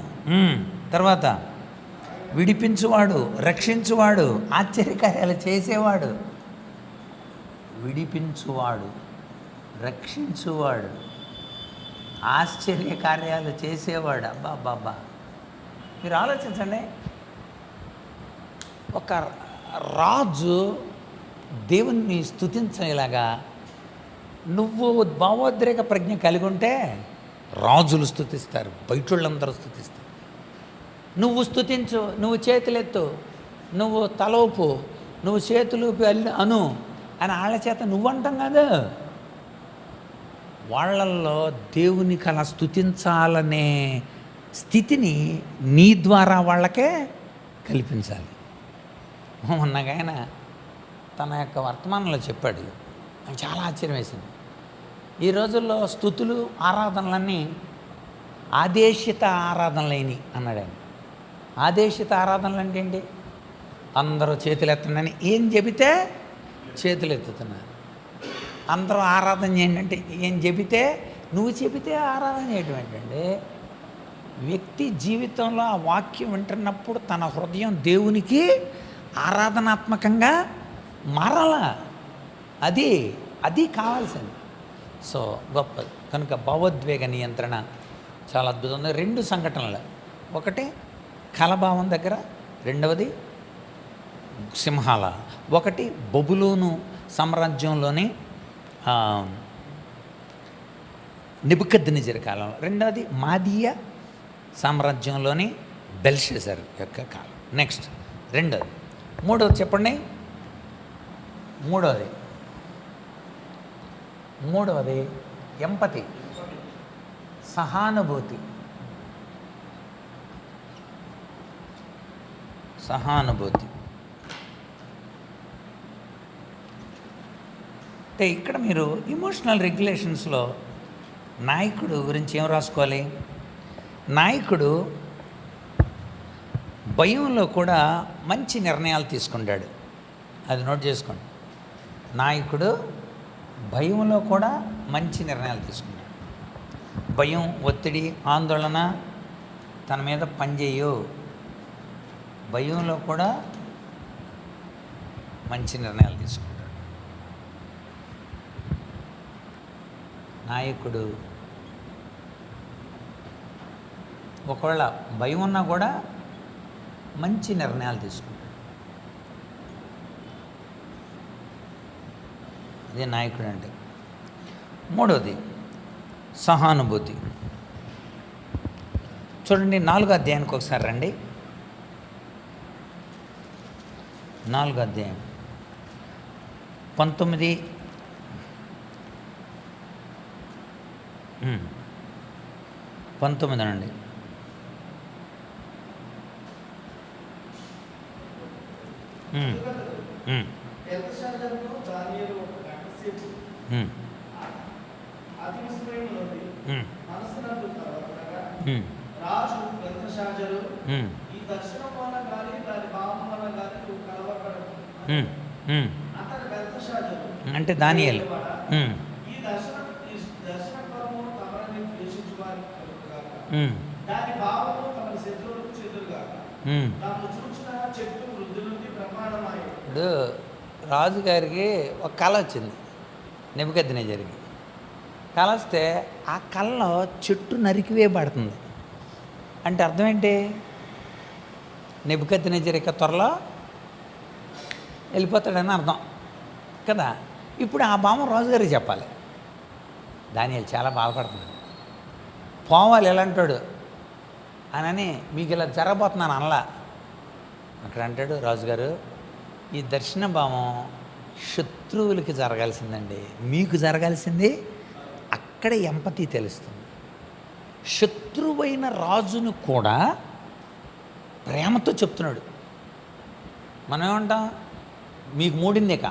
Speaker 1: తర్వాత విడిపించువాడు, రక్షించువాడు, ఆశ్చర్యకార్యాలు చేసేవాడు. విడిపించువాడు, రక్షించువాడు, ఆశ్చర్యకార్యాలు చేసేవాడు. అబ్బా, మీరు ఆలోచించండి, ఒక రాజు దేవుణ్ణి స్తుతించేలాగా నువ్వు భావోద్రేక ప్రజ్ఞ కలిగి ఉంటే రాజులు స్తుతిస్తారు, బయట వాళ్ళందరూ స్తుతిస్తారు. నువ్వు స్తుతించు, నువ్వు చేతులెత్తు, నువ్వు తలవుపు, నువ్వు చేతులు అను అని వాళ్ళ చేత నువ్వంటాం కాదు, వాళ్ళల్లో దేవునికి అలా స్తుతించాలనే స్థితిని నీ ద్వారా వాళ్ళకే కల్పించాలి. మొన్నగాయన తన యొక్క వర్తమానంలో చెప్పాడు, నాకు చాలా ఆశ్చర్యం వేసింది. ఈ రోజుల్లో స్తుతులు, ఆరాధనలన్నీ ఆదేశిత ఆరాధనలైనవి అన్నాడు ఆయన. ఆదేశిత ఆరాధనలు అంటే ఏంటి? అందరూ చేతులు ఎత్తండి ఏం చెబితే చేతులు ఎత్తుతున్నారు. అందరూ ఆరాధన చేయండి అంటే ఏం చెబితే, నువ్వు చెబితే ఆరాధన చేయడం ఏంటంటే, వ్యక్తి జీవితంలో ఆ వాక్యం వింటున్నప్పుడు తన హృదయం దేవునికి ఆరాధనాత్మకంగా మారాల. అది కావాల్సింది. సో గొప్ప కనుక భావోద్వేగ నియంత్రణ చాలా అద్భుతంగా 2 సంఘటనలు, ఒకటి కలభావం దగ్గర, రెండవది సింహాల, ఒకటి బబులోను సామ్రాజ్యంలోని నెబుకద్నెజరు కాలంలో, రెండవది మాదీయ సామ్రాజ్యంలోని బెల్షెజర్ యొక్క కాలం. నెక్స్ట్ రెండవది. మూడవది చెప్పండి. మూడవది ఎంపతి, సహానుభూతి. అంటే ఇక్కడ మీరు ఎమోషనల్ రెగ్యులేషన్స్లో నాయకుడు గురించి ఏం రాసుకోవాలి? నాయకుడు భయంలో కూడా మంచి నిర్ణయాలు తీసుకుంటాడు. అది నోట్ చేసుకోండి. నాయకుడు భయంలో కూడా మంచి నిర్ణయాలు తీసుకుంటాడు. భయం, ఒత్తిడి, ఆందోళన తన మీద పనిచేయు. భయంలో కూడా మంచి నిర్ణయాలు తీసుకుంటాడు నాయకుడు. ఒకవేళ భయం ఉన్నా కూడా మంచి నిర్ణయాలు తీసుకుంటాడు. అదే నాయకుడు అంటే. మూడవది సహానుభూతి. చూడండి 4వ అధ్యాయానికి ఒకసారి రండి. 4వ అధ్యాయం 19 నుండి.
Speaker 2: రాజు బెల్తషాజరు ఈ దర్శనం వల్ల గాని దాని భావం వల్ల గాని నువ్వు కలవరపడకు. అతడు బెల్తషాజరు
Speaker 1: అంటే దానియేలు
Speaker 2: ఈ దర్శనం దాని భావము తమ శత్రువులకు చెదురుగా తాము చూచిన చెట్టు వృద్ధి నుండి ప్రమాణమాయి.
Speaker 1: ఇప్పుడు రాజుగారికి ఒక కళ వచ్చింది, నెబుకద్నెజరుకి కళ వస్తే ఆ కళలో చెట్టు నరికివేయబడుతుంది. అంటే అర్థం ఏంటి? నెబుకద్నెజరు ఇక త్వరలో వెళ్ళిపోతాడని అర్థం కదా. ఇప్పుడు ఆ భావం రాజుగారికి చెప్పాలి. దానియేలు చాలా బాధపడుతున్నాడు. పోవాలి ఎలాంటాడు అని మీకు ఇలా జరగబోతున్నాను అనలా. అక్కడ అంటాడు రాజుగారు, ఈ దర్శన భావం శత్రువులకి జరగాల్సిందండి, మీకు జరగాల్సింది. అక్కడే ఎంపతి తెలుస్తుంది. శత్రువైన రాజును కూడా ప్రేమతో చెప్తున్నాడు. మనం ఏమంటాం? మీకు మూడింది ఇక,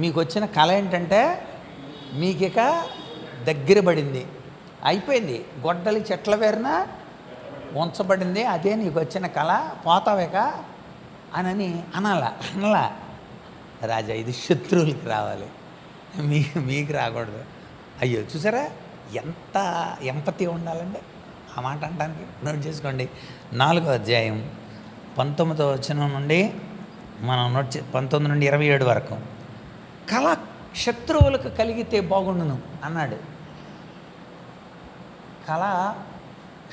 Speaker 1: మీకు వచ్చిన కళ ఏంటంటే మీకు ఇక దగ్గర పడింది, అయిపోయింది, గొడ్డలి చెట్ల వేరిన ఉంచబడింది, అదే నీకు వచ్చిన కళ, పోతావేక అని అనలా. రాజా ఇది శత్రువులకి రావాలి, మీకు రాకూడదు. అయ్యో చూసారా ఎంత ఎంపతి ఉండాలండి ఆ మాట అనడానికి. నోట్ చేసుకోండి. 4వ అధ్యాయం 19వ వచనం నుండి మనం 19 నుండి 27 వరకు. కళ శత్రువులకు కలిగితే బాగుండును అన్నాడు. కళ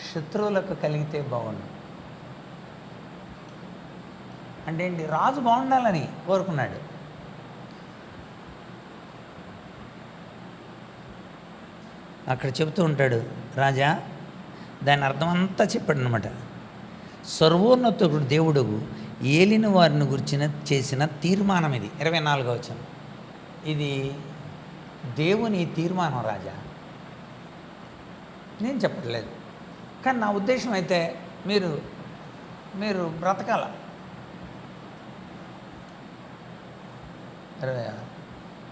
Speaker 1: శత్రువులకు కలిగితే బాగుండు అంటే ఏంటి? రాజు బాగుండాలని కోరుకున్నాడు. అక్కడ చెబుతూ ఉంటాడు రాజా, దాని అర్థం అంతా చెప్పాడు అనమాట. సర్వోన్నతుడు దేవుడు ఏలిన వారిని గురించిన చేసిన తీర్మానం ఇది. 24వ వచనం. ఇది దేవుని తీర్మానం రాజా, నేను చెప్పట్లేదు. కానీ నా ఉద్దేశం అయితే మీరు బ్రతకాల.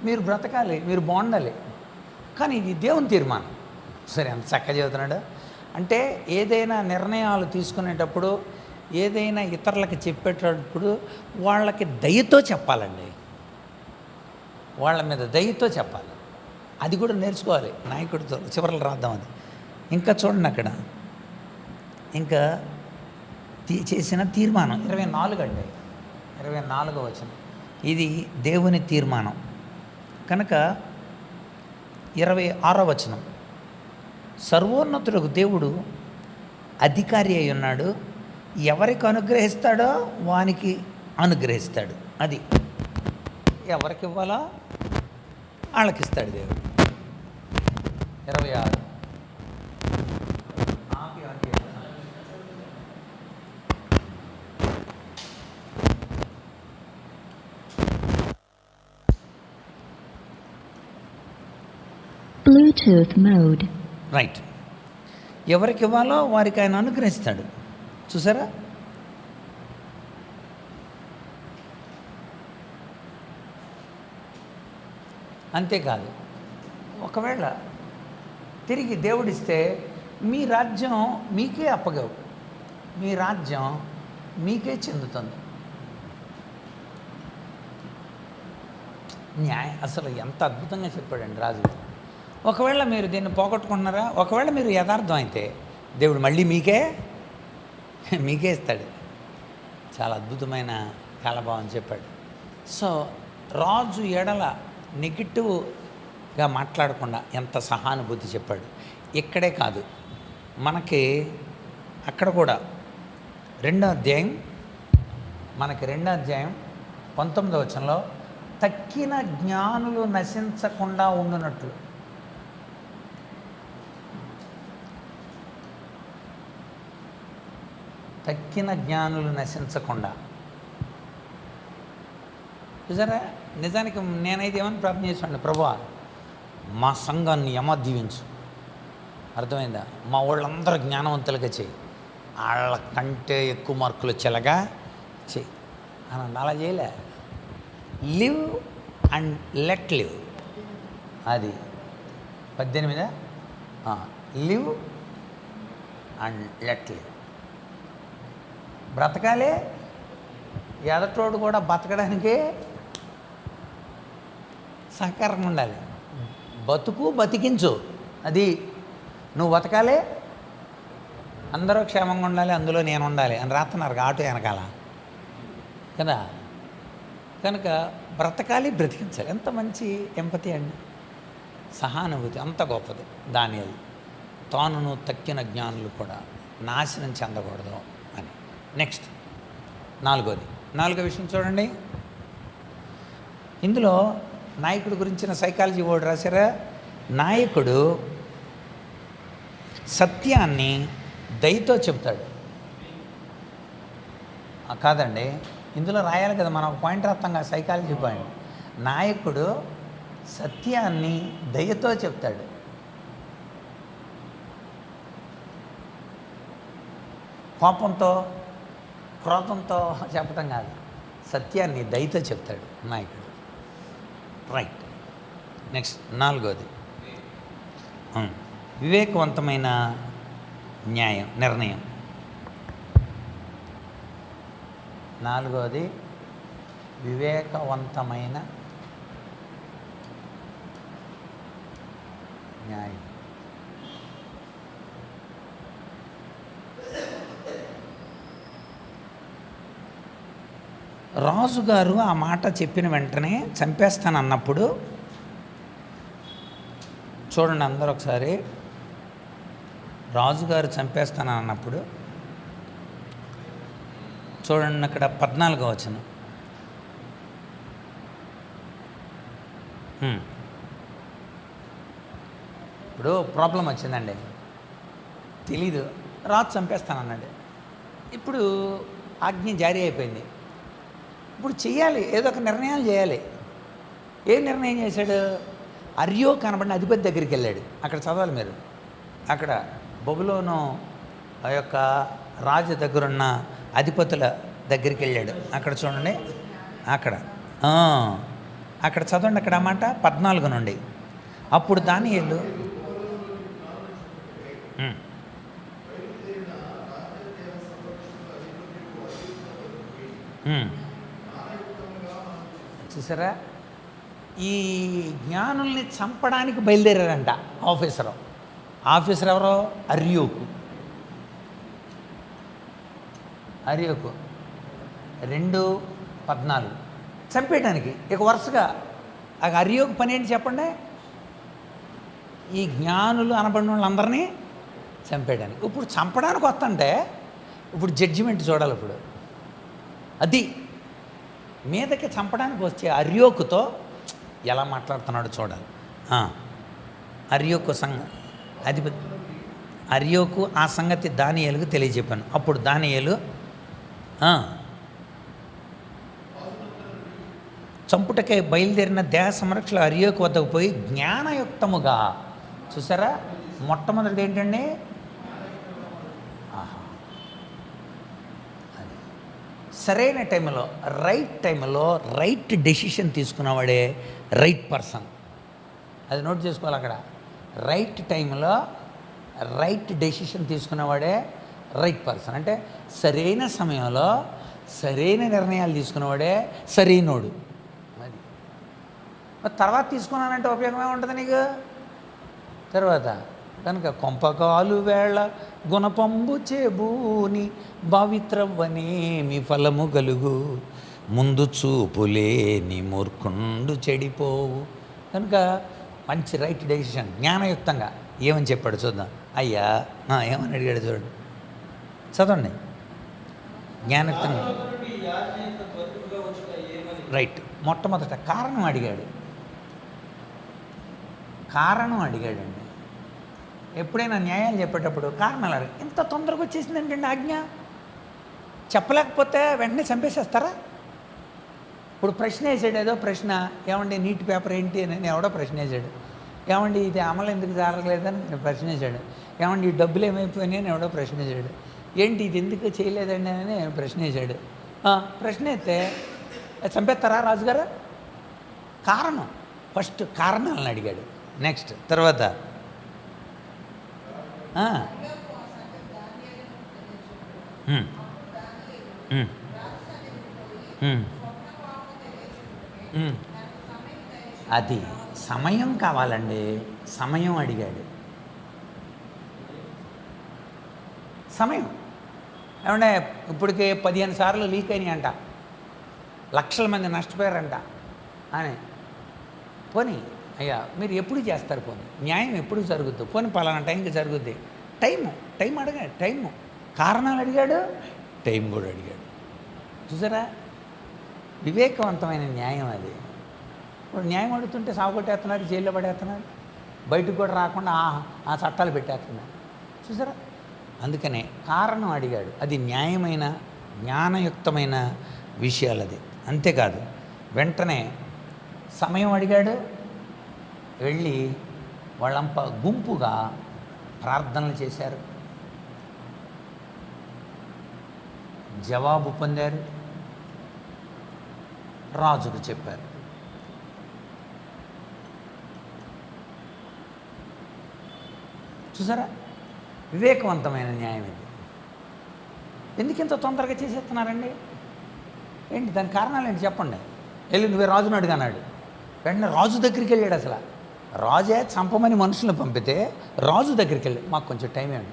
Speaker 1: మీరు బ్రతకాలి, మీరు బాగుండాలి. కానీ ఇది దేవుని తీర్మానం. సరే, అంత చక్కగా చెబుతున్నాడు. అంటే ఏదైనా నిర్ణయాలు తీసుకునేటప్పుడు, ఏదైనా ఇతరులకు చెప్పేటప్పుడు వాళ్ళకి దయతో చెప్పాలండి. వాళ్ళ మీద దయతో చెప్పాలి. అది కూడా నేర్చుకోవాలి నాయకుడితో. చివరలు రాద్దాం అది. ఇంకా చూడండి అక్కడ ఇంకా చేసిన తీర్మానం 24 అండి, 24వ వచనం. ఇది దేవుని తీర్మానం కనుక 26వ వచనం. సర్వోన్నతుడు దేవుడు అధికారి అయి ఉన్నాడు, ఎవరికి అనుగ్రహిస్తాడో వానికి అనుగ్రహిస్తాడు. అది ఎవరికి ఇవ్వాలో వాళ్ళకి ఇస్తాడు దేవుడు. 26
Speaker 3: Bluetooth mode.
Speaker 1: రైట్. ఎవరికి ఇవ్వాలో వారికి ఆయన అనుగ్రహిస్తాడు. చూసారా? అంతేకాదు, ఒకవేళ తిరిగి దేవుడిస్తే మీ రాజ్యం మీకే అప్పగవు, మీ రాజ్యం మీకే చెందుతుంది. అసలు ఎంత అద్భుతంగా చెప్పాడండి రాజు. ఒకవేళ మీరు దీన్ని పోగొట్టుకుంటున్నారా, ఒకవేళ మీరు యథార్థం అయితే దేవుడు మళ్ళీ మీకే ఇస్తాడు. చాలా అద్భుతమైన కళభావం చెప్పాడు. సో రాజు ఎడల నెగిటివ్గా మాట్లాడకుండా ఎంత సహానుభూతి చెప్పాడు. ఇక్కడే కాదు, మనకి అక్కడ కూడా 2వ అధ్యాయం 19వ వచనంలో తక్కిన జ్ఞానులు నశించకుండా ఉండునట్లు. తక్కిన జ్ఞానులు నశించకుండా. చూసారా? నిజానికి నేనైతే ఏమని ప్రార్థన చేసాను, ప్రభువా మా సంఘాన్ని దీవించు. అర్థమైందా? మా వాళ్ళందరూ జ్ఞానవంతులుగా చేయి, వాళ్ళ కంటే ఎక్కువ మార్కులు వచ్చేలాగా చెయ్యి అని. అలా చేయలే. Live and let live. అది 18. Live and let live. బ్రతకాలి, ఎదటోడు కూడా బతకడానికి సహకారంగా ఉండాలి. బతికించు. అది నువ్వు బతకాలి, అందరూ క్షేమంగా ఉండాలి, అందులో నేను ఉండాలి అని రాస్తున్నారు ఆటో వెనకాల కదా. కనుక బ్రతకాలి, బ్రతికించాలి. ఎంత మంచి ఎంపతి అండి, సహానుభూతి అంత గొప్పది. దానియేలు తానును తక్కిన జ్ఞానులు కూడా నాశనం చెందకూడదు అని. నెక్స్ట్ నాలుగో విషయం చూడండి. ఇందులో నాయకుడి గురించిన సైకాలజీ వర్డ్ రాశారా. నాయకుడు సత్యాన్ని దయతో చెప్తాడు. కాదండి, ఇందులో రాయాలి కదా, మనం ఒక పాయింట్ రాస్తాం కదా, సైకాలజీ పాయింట్. నాయకుడు సత్యాన్ని దయతో చెప్తాడు. కోపంతో క్రోధంతో చెప్పటం కాదు, సత్యాన్ని దయతో చెప్తాడు నాయకుడు. రైట్. నెక్స్ట్ నాలుగోది వివేకవంతమైన నిర్ణయం. నాలుగోది వివేకవంతమైన న్యాయం. రాజుగారు ఆ మాట చెప్పిన వెంటనే చంపేస్తానన్నప్పుడు చూడండి అందరూ ఒకసారి. రాజుగారు చంపేస్తానన్నప్పుడు చూడండి అక్కడ 14వ వచనం. ఇప్పుడు ప్రాబ్లం వచ్చిందండి, తెలీదు, రాజు చంపేస్తానన్నాడు. ఇప్పుడు ఆజ్ఞ జారీ అయిపోయింది. ఇప్పుడు చెయ్యాలి, ఏదో ఒక నిర్ణయాలు చేయాలి. ఏం నిర్ణయం చేశాడు? అర్యో కనబడిన అధిపతి దగ్గరికి వెళ్ళాడు. అక్కడ చదవాలి మీరు. అక్కడ బబులోను ఆ యొక్క రాజు దగ్గరున్న అధిపతుల దగ్గరికి వెళ్ళాడు. అక్కడ చూడండి, అక్కడ చదవండి. అక్కడ అన్నమాట 14 నుండి. అప్పుడు దానియేలు చూసారా, ఈ జ్ఞానుల్ని చంపడానికి బయలుదేరారంట ఆఫీసర్ ఎవరో? అర్యోకు 2:14 చంపేయడానికి. ఇక వరుసగా ఆ అర్యోకు పని ఏంటి చెప్పండి? ఈ జ్ఞానులు అనబడిన వాళ్ళందరినీ చంపేయడానికి. ఇప్పుడు చంపడానికి వస్తుంటే ఇప్పుడు జడ్జిమెంట్ చూడాలి. ఇప్పుడు అది మీదకి చంపడానికి వచ్చే అర్యోకుతో ఎలా మాట్లాడుతున్నాడో చూడాలి. అర్యోకు అధిపతి అర్యోకు ఆ సంగతి దానియేలుకు తెలియజెప్పాను. అప్పుడు దానియేలు చంపుటకై బయలుదేరిన దేహ సంరక్షణ అర్యోకు వద్దకు పోయి జ్ఞానయుక్తముగా, చూసారా, మొట్టమొదటిది ఏంటండి? సరైన టైంలో రైట్ డెసిషన్ తీసుకున్నవాడే రైట్ పర్సన్. అది నోట్ చేసుకోవాలి. అక్కడ రైట్ టైంలో రైట్ డెసిషన్ తీసుకున్నవాడే రైట్ పర్సన్. అంటే సరైన సమయంలో సరైన నిర్ణయాలు తీసుకున్నవాడే సరైనోడు. మరి తర్వాత తీసుకున్నానంటే ఉపయోగం ఏముంటుంది నీకు తర్వాత? కనుక కొంపకాలు వేళ గుణపంబు చేబూని భావిత్రవ్వనేమి ఫలము గలుగు, ముందు చూపులేని మూర్ఖుండు చెడిపోవు. కనుక మంచి రైట్ డెసిషన్ జ్ఞానయుక్తంగా ఏమని చెప్పాడు చూద్దాం. అయ్యా ఏమని అడిగాడు చూడండి, చదవండి. జ్ఞానయుక్తంగా రైట్. మొట్టమొదట కారణం అడిగాడండి. ఎప్పుడైనా న్యాయాలు చెప్పేటప్పుడు కారణాలు అడిగి, ఇంత తొందరగా వచ్చేసింది ఏంటండి ఆజ్ఞ? చెప్పలేకపోతే వెంటనే చంపేసేస్తారా? ఇప్పుడు ప్రశ్న వేసాడు, ఏదో ప్రశ్న, ఏమండి నీటి పేపర్ ఏంటి అని ఎవడో ప్రశ్న వేసాడు. ఏమండి ఇది అమలు ఎందుకు జరగలేదని నేను ప్రశ్న వేసాడు. ఏమండి ఈ డబ్బులు ఏమైపోయినాయి అని ఎవడో ప్రశ్న వేసాడు. ఏంటి ఇది ఎందుకు చేయలేదండి అని ప్రశ్న వేసాడు. ప్రశ్న అయితే చంపేస్తారా రాజుగారు? కారణం, ఫస్ట్ కారణాలను అడిగాడు. నెక్స్ట్ తర్వాత అది సమయం కావాలండి. సమయం అడిగాడు. సమయం. ఏమంటే ఇప్పటికే 15 సార్లు లీక్ అయినాయి అంట, లక్షల మంది నష్టపోయారంట అని. పోనీ అయ్యా మీరు ఎప్పుడు చేస్తారు? పోనీ న్యాయం ఎప్పుడు జరుగుద్దు? పోనీ పలానా టైంకి జరుగుద్ది. టైం అడిగాడు, టైము కారణాలు అడిగాడు, టైం కూడా అడిగాడు. చూసారా, వివేకవంతమైన న్యాయం అది. ఇప్పుడు న్యాయం అడుగుతుంటే సాగుకొట్టేస్తున్నారు, జైల్లో పడేస్తున్నారు, బయటకు కూడా రాకుండా ఆ చట్టాలు పెట్టేస్తున్నారు. చూసారా, అందుకనే కారణం అడిగాడు. అది న్యాయమైన జ్ఞానయుక్తమైన విషయాలు అది. అంతేకాదు వెంటనే సమయం అడిగాడు, వెళ్ళి వాళ్ళంప గుంపుగా ప్రార్థనలు చేశారు, జవాబు పొందారు, రాజుకు చెప్పారు. చూసారా, వివేకవంతమైన న్యాయం ఇది. ఎందుకు ఇంత తొందరగా చేసేస్తున్నారండి? ఏంటి దాని కారణాలు ఏంటి చెప్పండి. వెళ్ళి నువ్వే రాజును అడిగన్నాడు. వెంటనే రాజు దగ్గరికి వెళ్ళాడు. అసలు రాజే చంపమని మనుషులను పంపితే రాజు దగ్గరికి వెళ్ళి మాకు కొంచెం టైం ఇవ్వండి,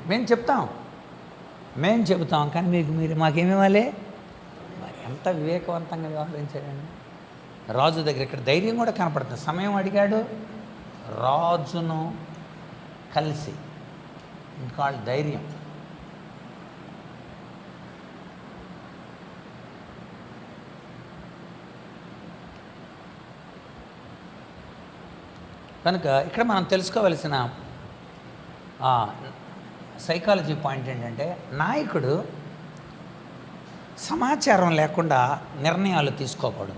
Speaker 1: మేము చెబుతాం కానీ మీరు మాకేమి ఇవ్వాలి? మరి ఎంత వివేకవంతంగా వ్యవహరించాడండి రాజు దగ్గర. ఇక్కడ ధైర్యం కూడా కనపడుతుంది. సమయం అడిగాడు, రాజును కలిసి, ఇంకా ధైర్యం. కనుక ఇక్కడ మనం తెలుసుకోవలసిన సైకాలజీ పాయింట్ ఏంటంటే, నాయకుడు సమాచారం లేకుండా నిర్ణయాలు తీసుకోడు.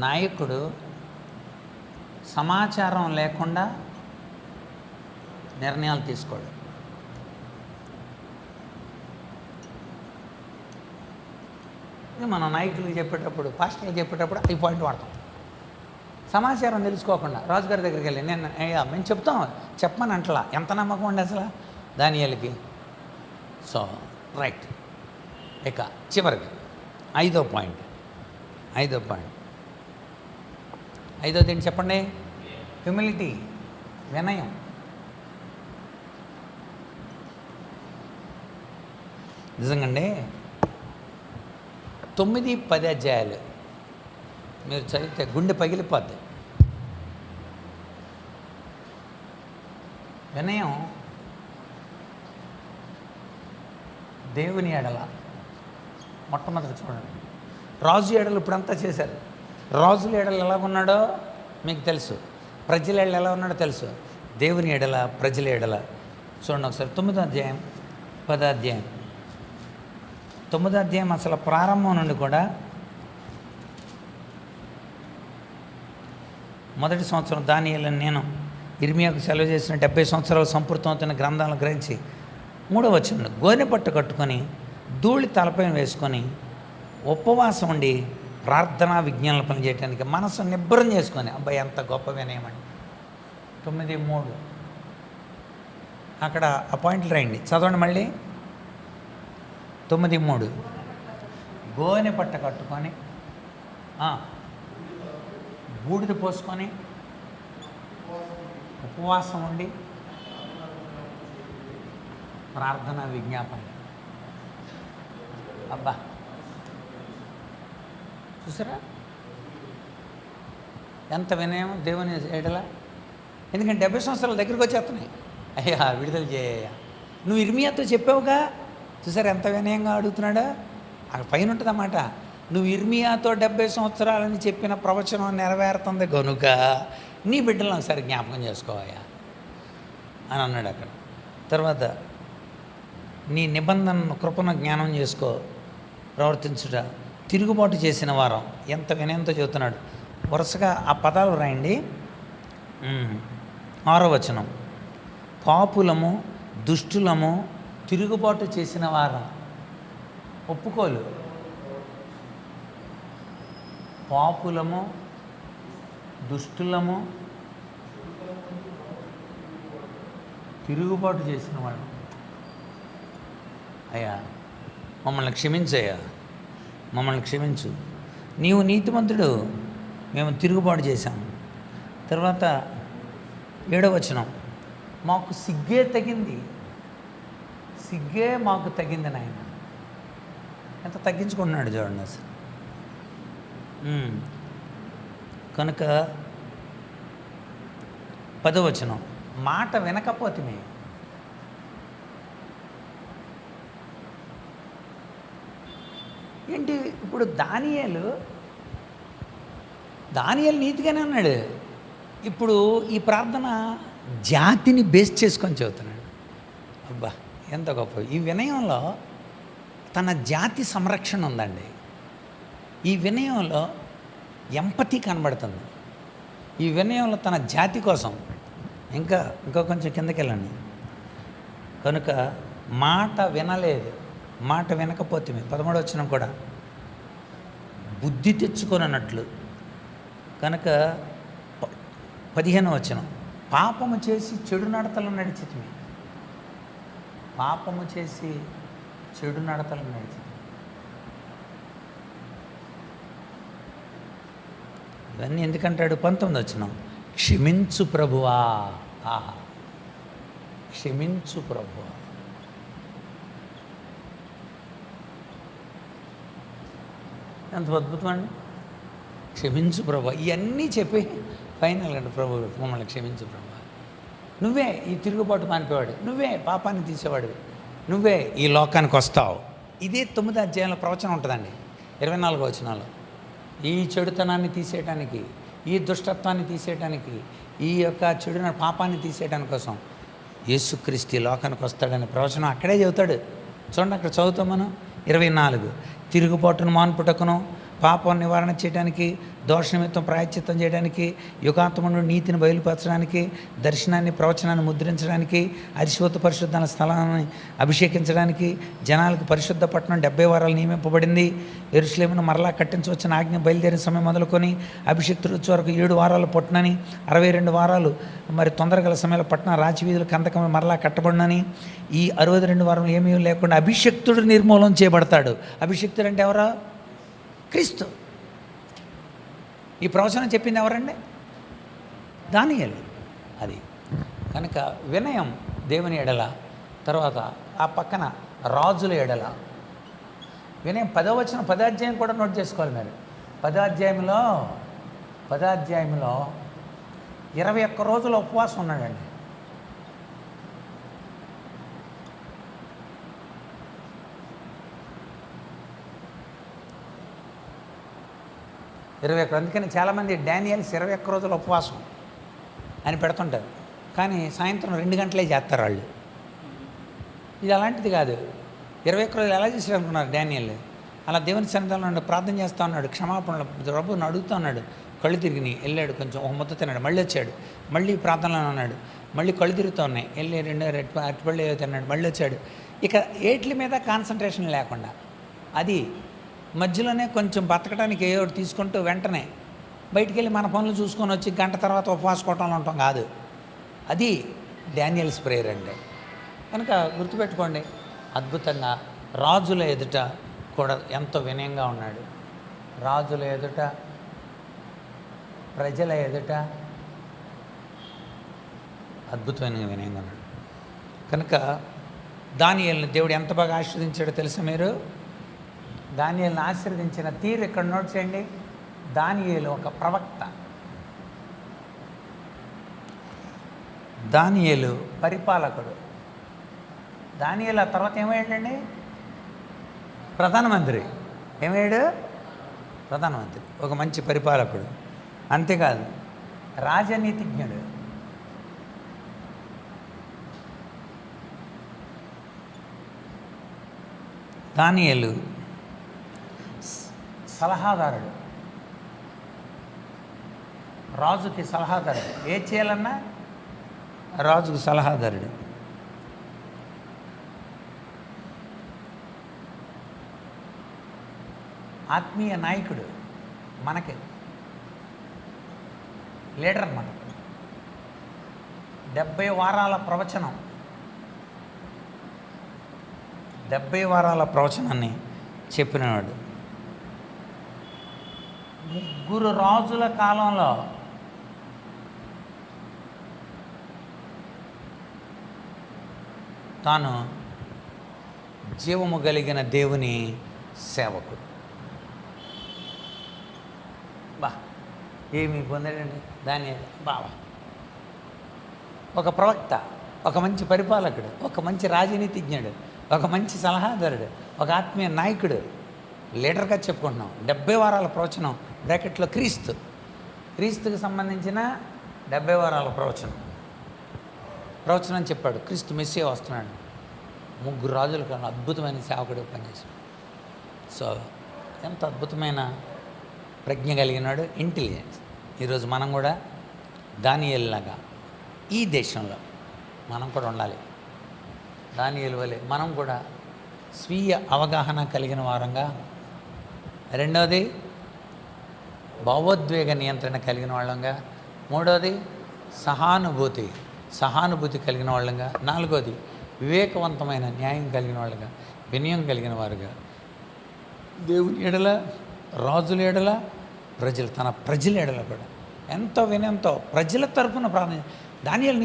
Speaker 1: నాయకుడు సమాచారం లేకుండా నిర్ణయాలు తీసుకోడు. ఇది మనం నాయకులకు చెప్పేటప్పుడు, పాస్టర్లకు చెప్పేటప్పుడు ఈ పాయింట్ వాడతాం. సమాచారం తెలుసుకోకుండా రాజుగారి దగ్గరికి వెళ్ళి మేము చెప్తాం, చెప్పమని అంటలా. ఎంత నమ్మకం ఉండి అసలు దానియేలుకి. సో రైట్, ఇక చివరికి ఐదో పాయింట్. ఐదోది ఏంటి చెప్పండి? హ్యూమిలిటీ, వినయం. నిజంగండి 9-10 అధ్యాయాలు మీరు చదివితే గుండె పగిలిపోద్ది. వినయం దేవుని ఎడల మొట్టమొదటి చూడండి. రాజు ఎడలు ఇప్పుడంతా చేశారు. రాజుల ఎడలు ఎలా ఉన్నాడో మీకు తెలుసు, ప్రజల ఎడలు ఎలా ఉన్నాడో తెలుసు. దేవుని ఎడల, ప్రజల ఎడల చూడండి ఒకసారి. 9వ అధ్యాయం 10వ అధ్యాయం. 9వ అధ్యాయం అసలు ప్రారంభం నుండి కూడా మొదటి సంవత్సరం దానియేలును నేను ఇర్మియాకు సెలవు చేసిన 70 సంవత్సరాలు సంపూర్తమవుతున్న గ్రంథాలను గ్రహించి 3వ వచనం, గోనె పట్టు కట్టుకొని ధూళి తలపైన వేసుకొని ఉపవాసం ఉండి ప్రార్థనా విజ్ఞానాలు పనిచేయడానికి మనసు నిబ్బరం చేసుకొని. అబ్బాయి ఎంత గొప్ప వినయమండి. 9:3 అక్కడ ఆ పాయింట్లు రాయండి, చదవండి మళ్ళీ. 9:3 గోనె పట్ట కట్టుకొని బూడిద పోసుకొని ఉపవాసం ఉండి ప్రార్థన విజ్ఞాపన. అబ్బా చూసారా ఎంత వినయం దేవుని ఎడల. ఎందుకంటే 70 సంవత్సరాల దగ్గరికి వచ్చేస్తున్నాయి. అయ్యా విడుదల చేయ, నువ్వు ఇర్మియాతో చెప్పావుగా. చూసారా ఎంత వినయంగా అడుగుతున్నాడా. అక్కడ పైన ఉంటుంది అన్నమాట. నువ్వు ఇర్మియాతో 70 సంవత్సరాలని చెప్పిన ప్రవచనం నెరవేరుతుంది కనుక నీ బిడ్డలను ఒకసారి జ్ఞాపకం చేసుకోవయ్యా అని అన్నాడు అక్కడ. తర్వాత నీ నిబంధనను కృపను జ్ఞానం చేసుకో, ప్రవర్తించుట, తిరుగుబాటు చేసిన వారం. ఎంత వినయంతో చెబుతున్నాడు. వరుసగా ఆ పదాలు రాయండి. 6వ వచనం, పాపులము, దుష్టులము, తిరుగుబాటు చేసిన వారం. ఒప్పుకోలు. పాపులము, దుష్టులము, తిరుగుబాటు చేసిన వాడు. అయ్యా మమ్మల్ని క్షమించయ్యా, మమ్మల్ని క్షమించు. నీవు నీతిమంతుడు, మేము తిరుగుబాటు చేశాం. తర్వాత 7వ వచనం, మాకు సిగ్గే తగింది, సిగ్గే మాకు తగింది నాయన. ఎంత తగ్గించుకుంటున్నాడు చూడండి అసలు. కనుక 10వ వచనం, మాట వినకపోతిమే. ఏంటి ఇప్పుడు దానియేలు నీతిగానే అన్నాడు. ఇప్పుడు ఈ ప్రార్థన జాతిని బేస్ చేసుకొని చదువుతున్నాడు. అబ్బా ఎంత గొప్ప! ఈ వినయంలో తన జాతి సంరక్షణ ఉందండి. ఈ వినయంలో ఎంపతి కనబడుతుంది. ఈ వినయంలో తన జాతి కోసం ఇంకా కొంచెం కిందకి వెళ్ళండి. కనుక మాట వినలేదు, మాట వినకపోతే 13వ వచనం కూడా బుద్ధి తెచ్చుకొనన్నట్లు. కనుక 15వ వచనం, పాపము చేసి చెడు నడతలు నడిచితిమి. పాపము చేసి చెడు నడతలు నడిచితిమి. ఇవన్నీ ఎందుకంటాడు? 19వ వచనం, క్షమించు ప్రభువా. ఆహా, క్షమించు ప్రభువా. ఎంత అద్భుతం అండి. క్షమించు ప్రభు. ఇవన్నీ చెప్పి ఫైనల్ అండి, ప్రభు మమ్మల్ని క్షమించు ప్రభు. నువ్వే ఈ తిరుగుబాటు మానిపేవాడు, నువ్వే పాపాన్ని తీసేవాడు, నువ్వే ఈ లోకానికి వస్తావు. ఇదే 9వ అధ్యాయంలో ప్రవచనం ఉంటుందండి, 24వ వచనాల్లో. ఈ చెడుతనాన్ని తీసేయటానికి, ఈ దుష్టత్వాన్ని తీసేయటానికి, ఈ యొక్క చెడున పాపాన్ని తీసేయడానికి కోసం యేసుక్రీస్తు ఈ లోకానికి వస్తాడని ప్రవచనం అక్కడే చెబుతాడు. చూడండి, అక్కడ చదువుతాం మనం. 24, తిరుగుబాటును మాన్పుటకును, పాపం నివారణ చేయడానికి, దోష నిమిత్తం ప్రాయశ్చిత్తం చేయడానికి, యుగాంతమును నీతిని బయలుపరచడానికి, దర్శనాన్ని ప్రవచనాన్ని ముద్రించడానికి, అధిశోత పరిశుద్ధ స్థలాన్ని అభిషేకించడానికి, జనాలకు పరిశుద్ధ పట్టణం 70 వారాలు నియమింపబడింది. యెరూషలేమును మరలా కట్టించవచ్చిన ఆజ్ఞ బయలుదేరిన సమయం మొదలుకొని అభిషేక్తులు వచ్చే వరకు 7 వారాలు పట్టునని, 62 వారాలు మరి తొందరగల సమయంలో పట్టణ రాజవీధులు కందకం మరలా కట్టబడినని, ఈ 62 వారాలు ఏమీ లేకుండా అభిషేక్తుడు నిర్మూలన చేయబడతాడు. అభిషేక్తుడు అంటే ఎవరా? క్రీస్తు. ఈ ప్రవచనం చెప్పింది ఎవరండి? దానియేలు. అది కనుక వినయం దేవుని ఎడల, తర్వాత ఆ పక్కన రాజుల ఎడల వినయం. 10వ వచనం 10వ అధ్యాయం కూడా నోట్ చేసుకోవాలి మీరు. 10వ అధ్యాయంలో 21 రోజుల ఉపవాసం ఉన్నాడండి. అందుకని చాలామంది డానియల్స్ 21 రోజుల ఉపవాసం అని పెడుతుంటారు, కానీ సాయంత్రం 2 గంటలే చేస్తారు వాళ్ళు. ఇది అలాంటిది కాదు. 21 రోజులు ఎలా చేసాడు అనుకున్నారు డానియల్? అలా దేవుని సన్నిధానంలో ప్రార్థన చేస్తూ ఉన్నాడు, క్షమాపణలు ప్రభువుని అడుగుతూ ఉన్నాడు. కళ్ళు తిరిగి వెళ్ళాడు, కొంచెం ఒక ముద్ద తిన్నాడు, మళ్ళీ వచ్చాడు, మళ్ళీ ప్రార్థనలో ఉన్నాడు, మళ్ళీ కళ్ళు తిరుగుతూ ఉన్నాయి, వెళ్ళి 2 అరటిపళ్ళు తిన్నాడు, మళ్ళీ వచ్చాడు. ఇక ఏట్ల మీద కాన్సన్ట్రేషన్ లేకుండా, అది మధ్యలోనే కొంచెం బతకడానికి ఏ ఒకటి తీసుకుంటూ వెంటనే బయటికి వెళ్ళి మన పనులు చూసుకొని వచ్చి గంట తర్వాత ఉపవాసుకోవటంలో ఉంటాం కాదు. అది డానియల్స్ ప్రేయర్ అంటే. కనుక గుర్తుపెట్టుకోండి, అద్భుతంగా రాజుల ఎదుట కూడా ఎంతో వినయంగా ఉన్నాడు. రాజుల ఎదుట, ప్రజల ఎదుట అద్భుతమైన వినయంగా ఉన్నాడు. కనుక దానియేలుని దేవుడు ఎంత బాగా ఆశీర్వదించాడో తెలుసా మీరు? దానియేలుని ఆశీర్వదించిన తీరు ఇక్కడ నోట్ చేయండి. దానియేలు ఒక ప్రవక్త, దానియేలు పరిపాలకుడు. దానియేలు ఆ తర్వాత ఏమయ్యాడండి? ప్రధానమంత్రి. ఏమయ్యాడు? ప్రధానమంత్రి. ఒక మంచి పరిపాలకుడు. అంతేకాదు, రాజనీతిజ్ఞుడు. దానియేలు సలహాదారుడు, రాజుకి సలహాదారుడు. ఏ చేయాలన్నా రాజుకు సలహాదారుడు. ఆత్మీయ నాయకుడు, మనకి లీడర్ అన్నమాట. 70 వారాల ప్రవచనం, 70 వారాల ప్రవచనాన్ని చెప్పినవాడు. 3 రాజుల కాలంలో తాను జీవము కలిగిన దేవుని సేవకుడు. బా ఏమి పొందాడండి దానియేలు. బావా ఒక ప్రవక్త, ఒక మంచి పరిపాలకుడు, ఒక మంచి రాజనీతిజ్ఞుడు, ఒక మంచి సలహాదారుడు, ఒక ఆత్మీయ నాయకుడు, లీడర్గా చెప్పుకుంటున్నాం. 70 వారాల ప్రవచనం బ్రాకెట్లో క్రీస్తుకి సంబంధించిన 70 వారాల ప్రవచనం చెప్పాడు. క్రీస్తు మెస్సియా వస్తున్నాడు. 3 రాజుల కన్నా అద్భుతమైన సేవకుడు పనిచేశాడు. సో ఎంత అద్భుతమైన ప్రజ్ఞ కలిగినాడు, ఇంటెలిజెన్స్. ఈరోజు మనం కూడా దానియేలులాగా ఈ దేశంలో మనం కూడా ఉండాలి. దానియేలు వలె మనం కూడా స్వీయ అవగాహన కలిగిన వారంగా, రెండవది భావోద్వేగ నియంత్రణ కలిగిన వాళ్ళంగా, మూడవది సహానుభూతి కలిగిన వాళ్ళంగా, నాలుగవది వివేకవంతమైన న్యాయం కలిగిన వాళ్ళగా, వినయం కలిగిన వారుగా, దేవుని ఎడల, రాజుల ఎడల, తన ప్రజల ఎడల కూడా ఎంతో వినయంతో ప్రజల తరపున ప్రార్థన. దానియేలు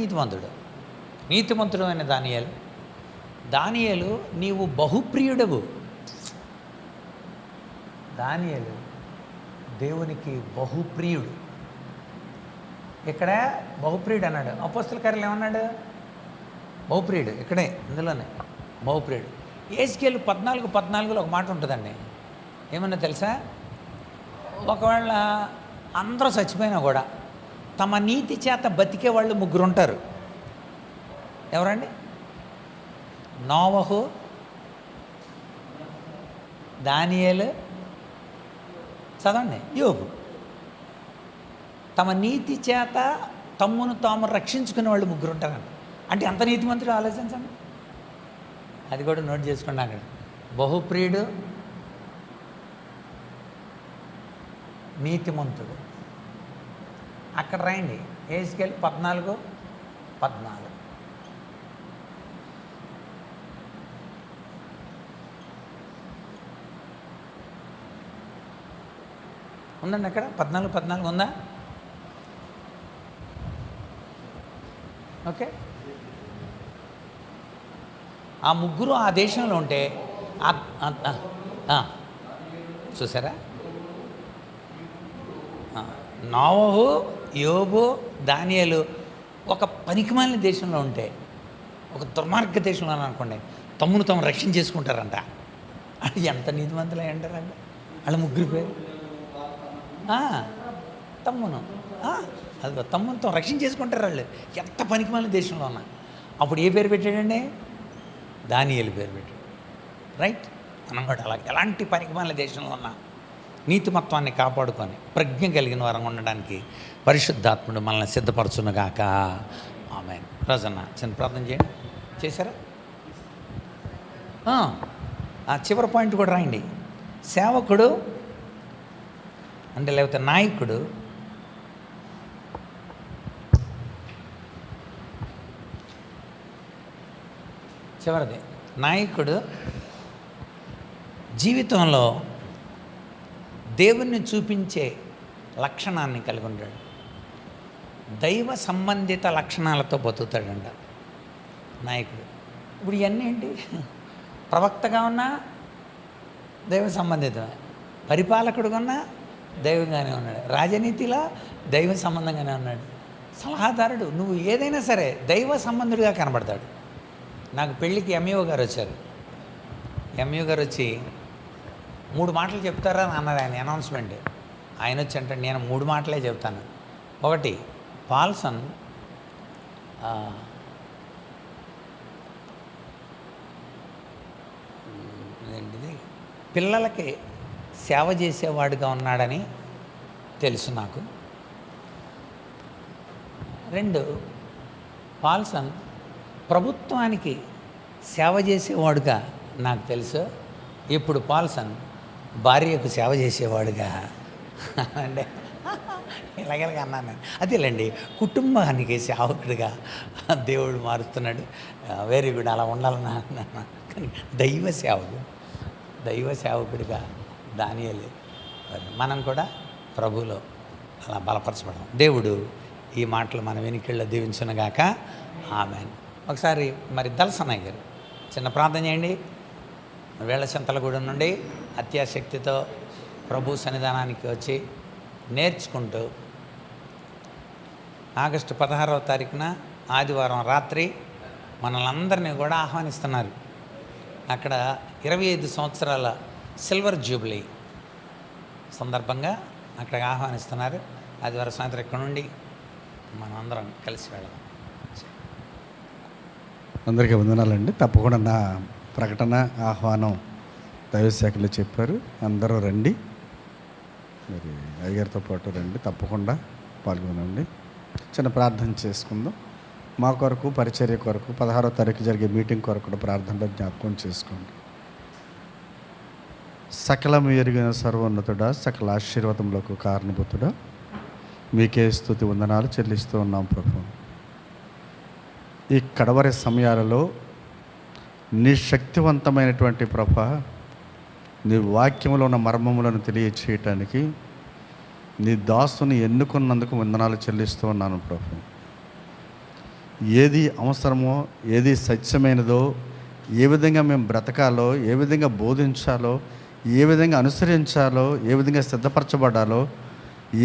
Speaker 1: నీతిమంతుడు అయిన దానియేలు నీవు బహుప్రియుడవు. దానియేలు దేవునికి బహుప్రియుడు. ఇక్కడ బహుప్రియుడు అన్నాడు. అపోస్తల కార్యాలు ఏమన్నాడు? బహుప్రియుడు. ఇక్కడే ఇందులోనే బహుప్రియుడు. యేసుకేలు 14:14 ఒక మాట ఉంటుందండి. ఏమన్నా తెలుసా? ఒకవేళ అందరూ చచ్చిపోయినా కూడా తమ నీతి చేత బతికే వాళ్ళు 3 ఉంటారు. ఎవరండి? నోవహు, దానియేలు, చదవండి, యోబు. తమ నీతి చేత తమ్మును తాము రక్షించుకునే వాళ్ళు 3 ఉంటారంట. అంటే అంత నీతిమంతుడు ఆలోచించండి. అది కూడా నోట్ చేసుకోండి. అక్కడ బహుప్రియుడు, నీతిమంతుడు. అక్కడ రాయండి, యేసుకేలు 14:14. ఉందండి అక్కడ 14:14 ఉందా? ఓకే. ఆ 3 ఆ దేశంలో ఉంటే చూసారా? నోవహు, యోబు, దానియేలు ఒక పనికిమాలిన దేశంలో ఉంటే, ఒక దుర్మార్గ దేశంలో అనుకోండి, తమ్మును తాము రక్షణ చేసుకుంటారంట. అది ఎంత నీతిమంతులు అయి అంటారండి వాళ్ళ 3 పేరు. తమ్మును అది తమ్మునితో రక్షణ చేసుకుంటారు వాళ్ళు. ఎంత పనికిమాలిన దేశంలో ఉన్నా. అప్పుడు ఏ పేరు పెట్టాడండి? దానియేలు పేరు పెట్టాడు. రైట్. మనం కూడా అలా ఎలాంటి పనికిమాలిన దేశంలో ఉన్నా నీతిమత్వాన్ని కాపాడుకొని ప్రజ్ఞ కలిగిన వారంగా ఉండడానికి పరిశుద్ధాత్ముడు మనల్ని సిద్ధపరచునుగాక. ఆమేన్. రోజన్న చిన్న ప్రార్థన చేయండి. చేశారా? చివరి పాయింట్ కూడా రాయండి. సేవకుడు అంటే లేకపోతే నాయకుడు చివరిది, నాయకుడు జీవితంలో దేవుణ్ణి చూపించే లక్షణాన్ని కలిగి ఉంటాడు. దైవ సంబంధిత లక్షణాలతో బతుకుతాడంట నాయకుడు. ఇప్పుడు ఇవన్నీ ఏంటి? ప్రవక్తగా ఉన్నా దైవ సంబంధితమే, పరిపాలకుడుగా ఉన్నా దైవంగానే ఉన్నాడు, రాజనీతిలో దైవ సంబంధంగానే ఉన్నాడు, సలహాదారుడు. నువ్వు ఏదైనా సరే దైవ సంబంధుడిగా కనబడతాడు. నాకు పెళ్ళికి ఎంఈఓ గారు వచ్చారు. ఎంఈఓ గారు వచ్చి 3 మాటలు చెప్తారా అని అన్నారు. ఆయన అనౌన్స్మెంట్. ఆయన వచ్చి అంటే నేను 3 మాటలే చెప్తాను. ఒకటి, పాల్సన్ ఏంటిది పిల్లలకి సేవ చేసేవాడుగా ఉన్నాడని తెలుసు నాకు. 2, పాల్సన్ ప్రభుత్వానికి సేవ చేసేవాడుగా నాకు తెలుసు. ఇప్పుడు పాల్సన్ భార్యకు సేవ చేసేవాడుగా అంటే ఇలాగెలాగ అన్నాను నేను. అదేలేండి, కుటుంబానికి సేవకుడిగా దేవుడు మారుస్తున్నాడు. వెరీ గుడ్, అలా ఉండాలని అన్నాను. కానీ దైవ సేవకుడిగా దానియేలు. మనం కూడా ప్రభువులో అలా బలపరచబడడం. దేవుడు ఈ మాటలు మన వెనుకల్లో దీవించునుగాక. ఆమేన్. ఒకసారి మరి దల్సనయ్య గారు చిన్న ప్రార్థన చేయండి. వేళ చింతలగూడెం నుండి అత్యాశక్తితో ప్రభు సన్నిధానానికి వచ్చి నేర్చుకుంటూ ఆగస్టు 16వ తారీఖున ఆదివారం రాత్రి మనల్ని అందరినీ కూడా ఆహ్వానిస్తున్నారు. అక్కడ 25 సంవత్సరాల సిల్వర్ జూబ్లీ సందర్భంగా అక్కడికి ఆహ్వానిస్తున్నారు. ఆదివారం సాయంత్రం ఇక్కడ నుండి మనం అందరం కలిసి వెళదాం.
Speaker 3: అందరికీ వందనాలండి. తప్పకుండా నా ప్రకటన ఆహ్వానం దైవశాఖలో చెప్పారు. అందరూ రండి, మరి అయ్యగారితో పాటు రండి, తప్పకుండా పాల్గొనండి. చిన్న ప్రార్థన చేసుకుందాం. మా కొరకు, పరిచర్య కొరకు, 16వ తారీఖు జరిగే మీటింగ్ కొరకు కూడా ప్రార్థనలో జ్ఞాపకం చేసుకోండి. సకలం ఎరిగిన సర్వోన్నతుడా, సకల ఆశీర్వాదములకు కారణభూతుడా, మీకే స్తుతి వందనాలు చెల్లిస్తూ ఉన్నాం ప్రభు. ఈ కడవరి సమయాలలో నీ శక్తివంతమైనటువంటి ప్రభ, నీ వాక్యములో ఉన్న మర్మములను తెలియచేయటానికి నీ దాసుని ఎన్నుకున్నందుకు వందనాలు చెల్లిస్తూ ఉన్నాను ప్రభు. ఏది అవసరమో, ఏది సత్యమైనదో, ఏ విధంగా మేము బ్రతకాలో, ఏ విధంగా బోధించాలో, ఏ విధంగా అనుసరించాలో, ఏ విధంగా సిద్ధపరచబడాలో,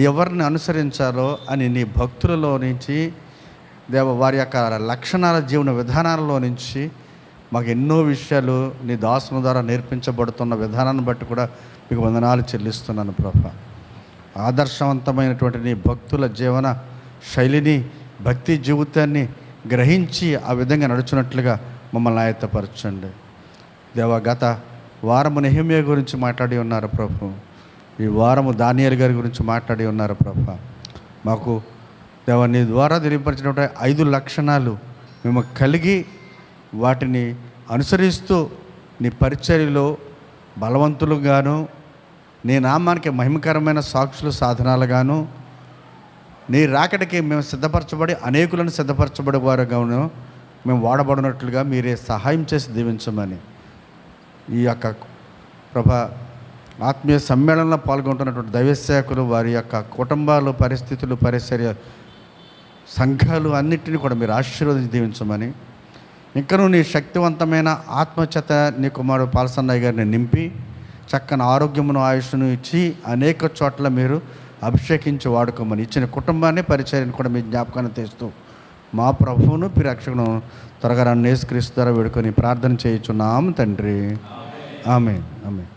Speaker 3: ఎవరిని అనుసరించాలో అని నీ భక్తులలో నుంచి వారి యొక్క లక్షణాల జీవన విధానాలలో నుంచి మాకు ఎన్నో విషయాలు నీ దాసుని ద్వారా నేర్పించబడుతున్న విధానాన్ని బట్టి కూడా మీకు వందనాలు చెల్లిస్తున్నాను ప్రభా. ఆదర్శవంతమైనటువంటి నీ భక్తుల జీవన శైలిని, భక్తి జీవితాన్ని గ్రహించి ఆ విధంగా నడుచున్నట్లుగా మమ్మల్ని ఆయత్తపరచండి దేవా. గత వారము నెహెమ్యా గురించి మాట్లాడి ఉన్నారు ప్రభు, ఈ వారము దానియేలు గారి గురించి మాట్లాడి ఉన్నారు ప్రభు. మాకు దేవా నీ ద్వారా తెలియపరిచినటువంటి 5 లక్షణాలు మేము కలిగి వాటిని అనుసరిస్తూ నీ పరిచర్యలో బలవంతులుగాను, నీ నామానికి మహిమకరమైన సాక్షులు సాధనాలుగాను, నీ రాకడికి మేము సిద్ధపరచబడి అనేకులను సిద్ధపరచబడే వారుగాను మేము వాడబడినట్లుగా మీరే సహాయం చేసి దీవించమని ఈ యొక్క ప్రభా ఆత్మీయ సమ్మేళనంలో పాల్గొంటున్నటువంటి దైవసేవకులు, వారి యొక్క కుటుంబాలు, పరిస్థితులు, పరిచర్య సంఘాలు అన్నిటినీ కూడా మీరు ఆశీర్వదించి దీవించమని, ఇంకనూ నీ శక్తివంతమైన ఆత్మచేత నీ కుమారుడు పాల్సన్నయ్య గారిని నింపి చక్కని ఆరోగ్యమును, ఆయుష్ను ఇచ్చి అనేక చోట్ల మీరు అభిషేకించి వాడుకోమని, ఇచ్చిన కుటుంబాన్ని, పరిచర్యను కూడా మీ జ్ఞాపకాన్ని తెస్తూ మా ప్రభువును రక్షకును త్వరగా నన్ను యేసుక్రీస్తు ద్వారా వేడుకొని ప్రార్థన చేయుచున్నాం తండ్రి. ఆమేన్. ఆమేన్.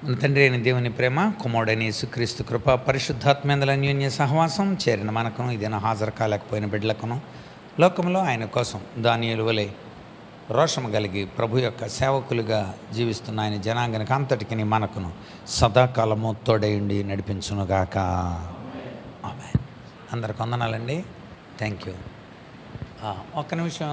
Speaker 1: మన తండ్రి అయిన దేవుని ప్రేమ, కుమారుడైన యేసుక్రీస్తు కృప, పరిశుద్ధాత్మేందల అన్యోన్య సహవాసం చేరిన మనకును, ఇదేనా హాజరు కాలేకపోయిన బిడ్డలకును, లోకంలో ఆయన కోసం దానియేలు వలె రోషము కలిగి ప్రభు యొక్క సేవకులుగా జీవిస్తున్న ఆయన జనాంగానికి అంతటికి మనకును సదాకాలము తోడయుండి నడిపించునుగాక. ఆమేన్. అందరికి వందనాలండి. Thank you. ఒక్క నిమిషం